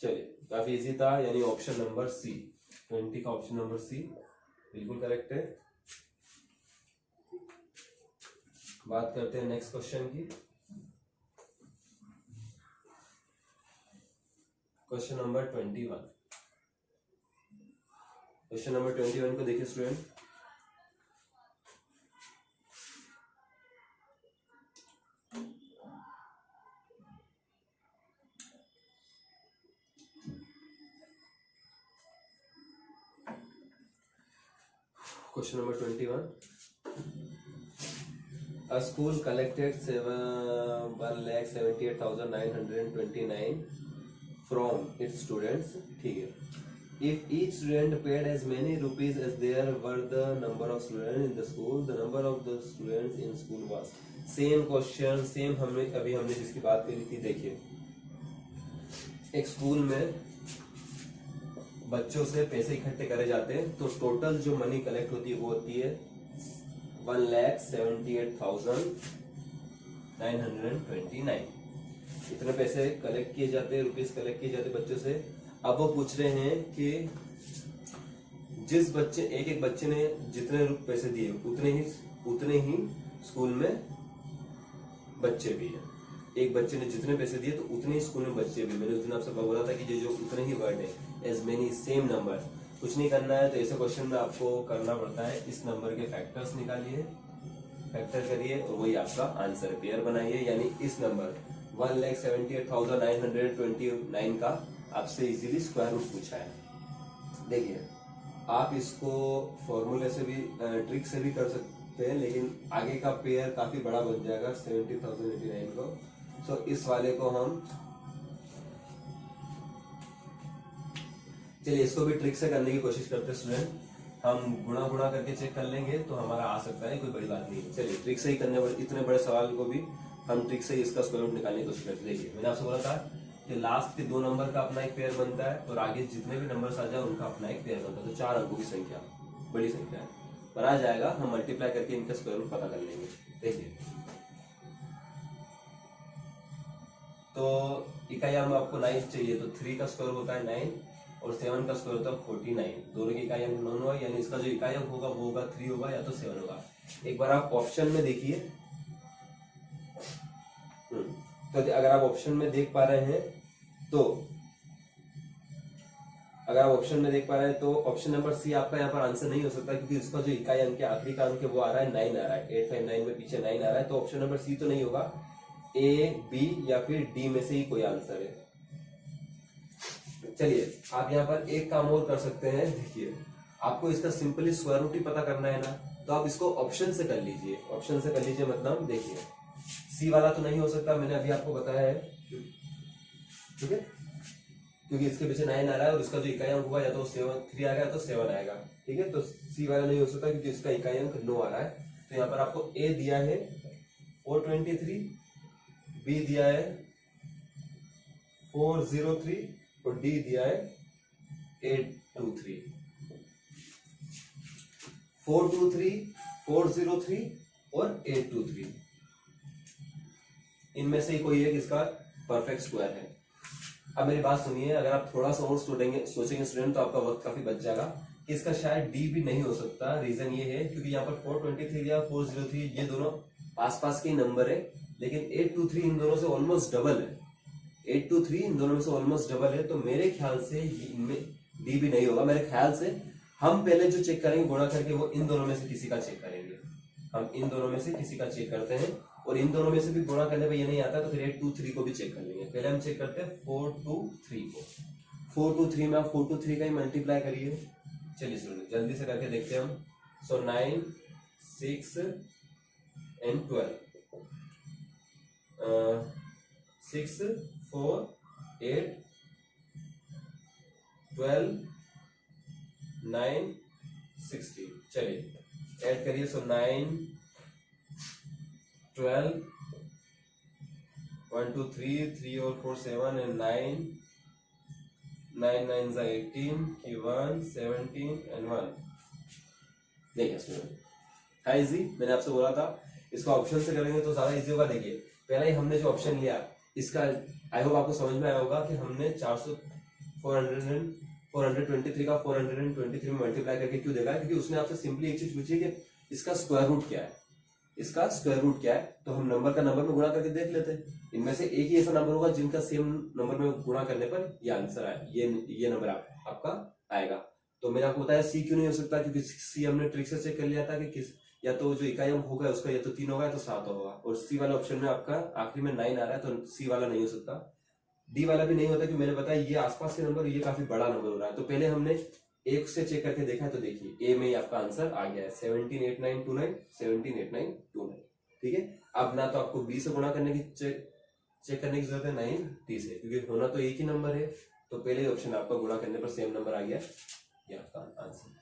चलिए, काफी इजी था, यानी ऑप्शन नंबर सी, 20 का ऑप्शन नंबर सी बिल्कुल करेक्ट है। बात करते हैं नेक्स्ट क्वेश्चन की। Question number 21। क्वेश्चन नंबर 21 को देखिए student. Question number 21. A school collected 1,78,929 from its students. ठीक है. If each student paid as many rupees as there were the number of students in the school, the number of the students in school was. Same question, same हमने जिसकी बात करी थी। देखिए, एक स्कूल में बच्चों से पैसे इकट्ठे करे जाते हैं, तो टोटल जो मनी कलेक्ट होती है वो होती है 1,78,929 929। इतने पैसे कलेक्ट किए जाते, रुपीज कलेक्ट किए जाते बच्चों से। अब वो पूछ रहे हैं कि जिस बच्चे, एक एक बच्चे ने जितने पैसे दिए उतने ही स्कूल में बच्चे भी हैं। एक बच्चे ने जितने पैसे दिए तो उतने ही स्कूल में बच्चे भी। मैंने उस दिन आपसे बोला था कि ये जो उतने ही वर्ड है, एज मेनी सेम नंबर। कुछ नहीं करना है, तो ऐसे क्वेश्चन में आपको करना पड़ता है, इस नंबर के फैक्टर्स निकालिए, फैक्टर करिए और वही आपका आंसर पेयर बनाइए। यानी इस नंबर 1,78,929 का आपसे इजीली स्क्वायर रूट पूछा है। देखिए, आप इसको फॉर्मूले से भी, ट्रिक से भी कर सकते हैं, लेकिन आगे का पेयर काफी बड़ा बन जाएगा 70,089 को। सो इस वाले को हम, चलिए इसको भी ट्रिक से करने की कोशिश करते हैं स्टूडेंट। हम गुणा गुणा करके चेक कर लेंगे तो हमारा आ सकता है, कोई बड़ी बात नहीं है। चलिए ट्रिक से ही करने, इतने बड़े सवाल को भी हम ट्रिक से ही इसका स्क्वायर रूट निकालने की कोशिश करते हैं। देखिए, मैंने आपसे बोला था कि लास्ट के 2 नंबर का अपना एक पेयर बनता है और आगे जितने भी नंबर आ जाए उनका अपना एक पेयर बनता है। तो 4 अंकों की संख्या बड़ी संख्या है पर आ जाएगा, हम मल्टीप्लाई करके इनका स्क्वायर रूट पता कर लेंगे। देखिए, तो इकाइयां में आपको 9 चाहिए, तो 3 का स्क्वायर होता है 9 और 7 का स्क्वायर होता है 49। दोनों की इकाइयां 9 है, यानी इसका जो इकाई अंक होगा वो होगा 3 होगा या तो 7 होगा। एक बार आप ऑप्शन में देखिए, तो अगर आप ऑप्शन में देख पा रहे हैं तो, अगर आप ऑप्शन में देख पा रहे हैं तो ऑप्शन नंबर सी आपका यहाँ पर आंसर नहीं हो सकता, क्योंकि इसका जो इकाई अंक है, आखिरी का अंक है, वो आ रहा है 9 आ रहा है। 859 में पीछे 9 आ रहा है, तो ऑप्शन नंबर सी तो नहीं होगा। ए, बी या फिर डी में से ही कोई आंसर है। चलिए आप यहाँ पर एक काम और कर सकते हैं। देखिए, आपको इसका सिंपली स्क्वायर रूट ही पता करना है ना, तो आप इसको ऑप्शन से कर लीजिए। ऑप्शन से कर लीजिए मतलब, देखिए सी वाला तो नहीं हो सकता, मैंने अभी आपको बताया है, ठीक है, क्योंकि इसके पीछे 9 आ रहा है और इसका जो इकाई अंक होगा या तो 3 आएगा या तो 7 आएगा। ठीक है, तो सी वाला नहीं हो सकता क्योंकि इसका इकाई अंक 9 आ रहा है। तो यहाँ पर आपको ए दिया है 423, बी दिया है 403 और डी दिया है 823। 423, 403 और 823, इनमें से ही कोई एक इसका परफेक्ट स्क्वायर है। अब मेरी बात सुनिए, अगर आप थोड़ा सा और सोचेंगे स्टूडेंट तो आपका वक्त काफी बच जाएगा कि इसका शायद डी भी नहीं हो सकता। रीजन ये है क्योंकि यहाँ पर 423 या 403 ये दोनों पास पास के नंबर है, लेकिन 823 इन दोनों से ऑलमोस्ट डबल है। 823 इन दोनों में से ऑलमोस्ट डबल है, तो मेरे ख्याल से इनमें डी भी नहीं होगा। मेरे ख्याल से हम पहले जो चेक करेंगे गुणा करके, वो इन दोनों में से किसी का चेक करेंगे। हम इन दोनों में से किसी का चेक करते हैं और इन दोनों में से भी गुणा करने पे ये नहीं आता तो फिर 823 को भी चेक कर लेंगे। पहले हम चेक करते हैं 423 को। 423 में आप 423 का ही मल्टीप्लाई करिए। चलिए सुनिए, जल्दी से करके देखते हैं हम। सो 9, 6 and 12, 6, 4, 8, 12, 9, 16। चलिए ऐड करिए। सो 9, 12, 1 2 3, 3 और 4 7 and 9, 9 9 is 18, 1 17 and 1। देखिए स्टूडेंट, है इजी। मैंने आपसे बोला था इसका ऑप्शन से करेंगे तो ज्यादा इजी होगा। देखिए पहले ही हमने जो ऑप्शन लिया, इसका आई होप आपको समझ में आया होगा कि हमने 423 का 423 में मल्टीप्लाई करके क्यों देखा है, क्योंकि उसने आपसे सिंपली एक चीज पूछी कि इसका स्क्वायर रूट क्या है, इसका स्क्वायर रूट क्या है। तो हम नंबर का नंबर में गुणा करके देख लेते हैं। इनमें से एक ही ऐसा नंबर होगा जिनका सेम नंबर में गुणा करने पर ये आंसर आए, ये नंबर आपका आएगा। तो मैंने आपको बताया सी क्यों नहीं हो सकता, क्योंकि सी हमने ट्रिक से चेक कर लिया था कि किस, या तो जो इकाई अंक होगा उसका या तो 3 होगा या तो 7 होगा, और सी वाला ऑप्शन में आपका आखिरी में 9 आ रहा है तो सी वाला नहीं हो सकता। डी वाला भी नहीं होता क्योंकि मैंने बताया ये आसपास के नंबर, ये काफी बड़ा नंबर हो रहा है। तो पहले हमने एक से चेक करके देखा है, तो देखिए ए में ही आपका आंसर आ गया है 178929, 178929। ठीक है, अब ना तो आपको बी से गुणा करने की चेक करने की जरूरत है, नहीं डी से, क्योंकि होना तो एक ही नंबर है। तो पहले ही ऑप्शन आपका गुणा करने पर सेम नंबर आ गया, ये आपका आंसर।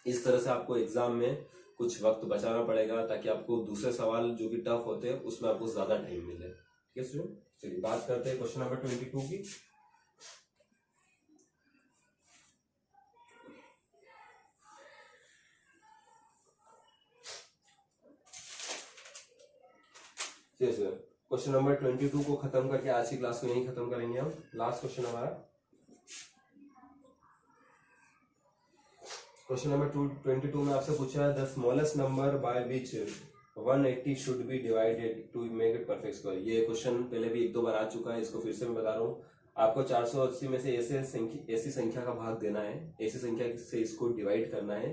इस तरह से आपको एग्जाम में कुछ वक्त बचाना पड़ेगा ताकि आपको दूसरे सवाल जो कि टफ होते हैं उसमें आपको ज्यादा टाइम मिले। ठीक है स्टूडेंट, चलिए बात करते हैं क्वेश्चन नंबर 22 की। चलिए क्वेश्चन नंबर 22 को खत्म करके आज की क्लास को यहीं खत्म करेंगे हम। लास्ट क्वेश्चन हमारा क्वेश्चन नंबर 22 में आपसे पूछा है the smallest number by which 180 should be divided to make it perfect square. ये क्वेश्चन पहले भी एक दो बार आ चुका है, इसको फिर से मैं बता रहा हूँ। आपको 480 में से ऐसी संख्या का भाग देना है, ऐसी संख्या से इसको डिवाइड करना है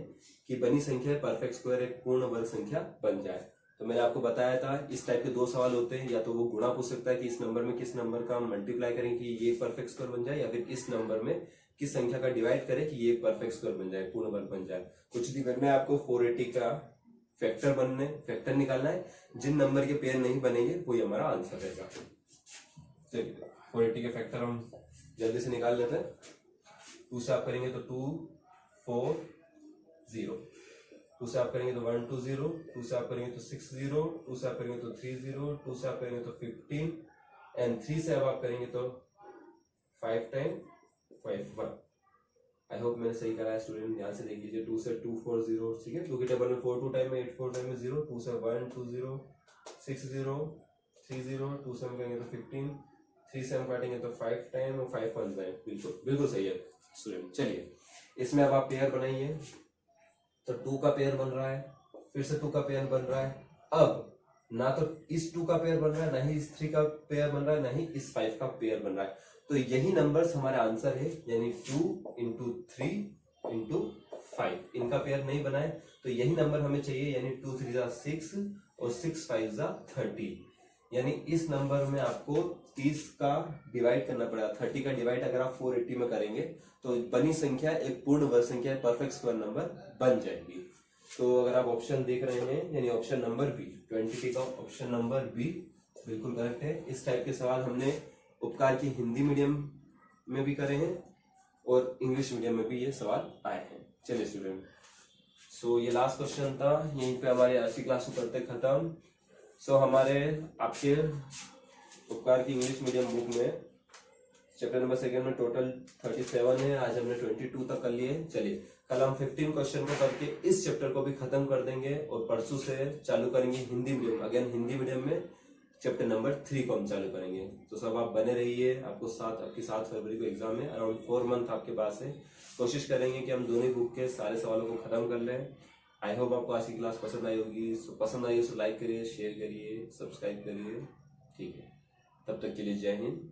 कि बनी संख्या परफेक्ट स्क्वायर एक पूर्ण वर्ग संख्या बन जाए। तो मैंने आपको बताया था इस टाइप के दो सवाल होते हैं, या तो वो गुणा पूछ सकता है कि इस नंबर में किस नंबर का मल्टीप्लाई करें कि ये परफेक्ट स्क्वायर बन जाए, या फिर इस नंबर में किस संख्या का डिवाइड करें कि ये परफेक्ट स्क्वायर बन जाए, पूर्ण वर्ग बन जाए। कुछ भी करना है आपको 480 का फैक्टर निकालना है। जिन नंबर के पेयर नहीं बनेंगे वही हमारा आंसर रहेगा। चलिए 480 के फैक्टर हम जल्दी से निकाल लेते हैं। 2 से आप करेंगे तो 2 4 0, 2 से आप करेंगे तो 1 2 0, 2 से आप करेंगे तो 6 0, 2 से आप करेंगे तो 3 0, 2 से आप करेंगे तो 15 एंड 3 से अब आप करेंगे तो 5 टाइम 5 1। आई होप मैंने सही करा है स्टूडेंट, ध्यान से देख लीजिए। 2 से 2 4 0, ठीक है। 2 के टेबल में 4 2 टाइम में 8 4 टाइम में 0, 2 से 1 2 0 6 0 3 0, 2 से हम करेंगे तो 15, 3 से हम काटेंगे तो 5 टाइम और 5 1 टाइम। बिल्कुल बिल्कुल सही है स्टूडेंट। चलिए इसमें अब आप पेयर बनाइए। तो 2 का पेयर बन रहा है, फिर से 2 का पेयर बन रहा है। अब ना तो इस 2 का पेयर बन रहा है, ना ही इस 3 का पेयर बन रहा है, ना ही इस 5 का पेयर बन रहा है। तो यही नंबर्स हमारे आंसर है, यानी 2 इंटू 3 इंटू 5। इनका पेयर नहीं बनाए तो यही नंबर हमें चाहिए, यानी 2 3 जा 6 और 6 5 जा 30। यानी इस नंबर में आपको 30 का डिवाइड करना पड़ेगा। 30 का डिवाइड अगर आप 480 में करेंगे तो बनी संख्या एक पूर्ण वर्ग संख्या परफेक्ट स्क्वायर नंबर बन जाएगी। तो अगर आप ऑप्शन देख रहे हैं, यानी ऑप्शन नंबर बी, 20 का ऑप्शन नंबर बी बिल्कुल करेक्ट है। इस टाइप के सवाल हमने उपकार की हिंदी मीडियम में भी करे हैं और इंग्लिश मीडियम में भी ये सवाल आए हैं। चलिए स्टूडेंट, सो ये लास्ट क्वेश्चन था। यहीं पे हमारे आज की क्लास को करते खत्म। सो हमारे आपके उपकार की इंग्लिश मीडियम बुक में चैप्टर नंबर 2 में टोटल 37 है। आज हमने 22 तक कर लिए। चलिए कल हम 15 क्वेश्चन को करके इस चैप्टर को भी खत्म कर देंगे और परसों से चालू करेंगे Hindi medium. Again Hindi medium में चैप्टर नंबर 3 को हम चालू करेंगे। तो सब आप बने रहिए। आपकी 7 फरवरी को एग्जाम है। अराउंड 4 मंथ आपके पास है। कोशिश करेंगे कि हम दोनों बुक के सारे सवालों को खत्म कर लें। आई होप आपको आज की क्लास पसंद आई होगी। पसंद आई तो लाइक करिए, शेयर करिए, सब्सक्राइब करिए। ठीक है, तब तक के लिए जय हिंद।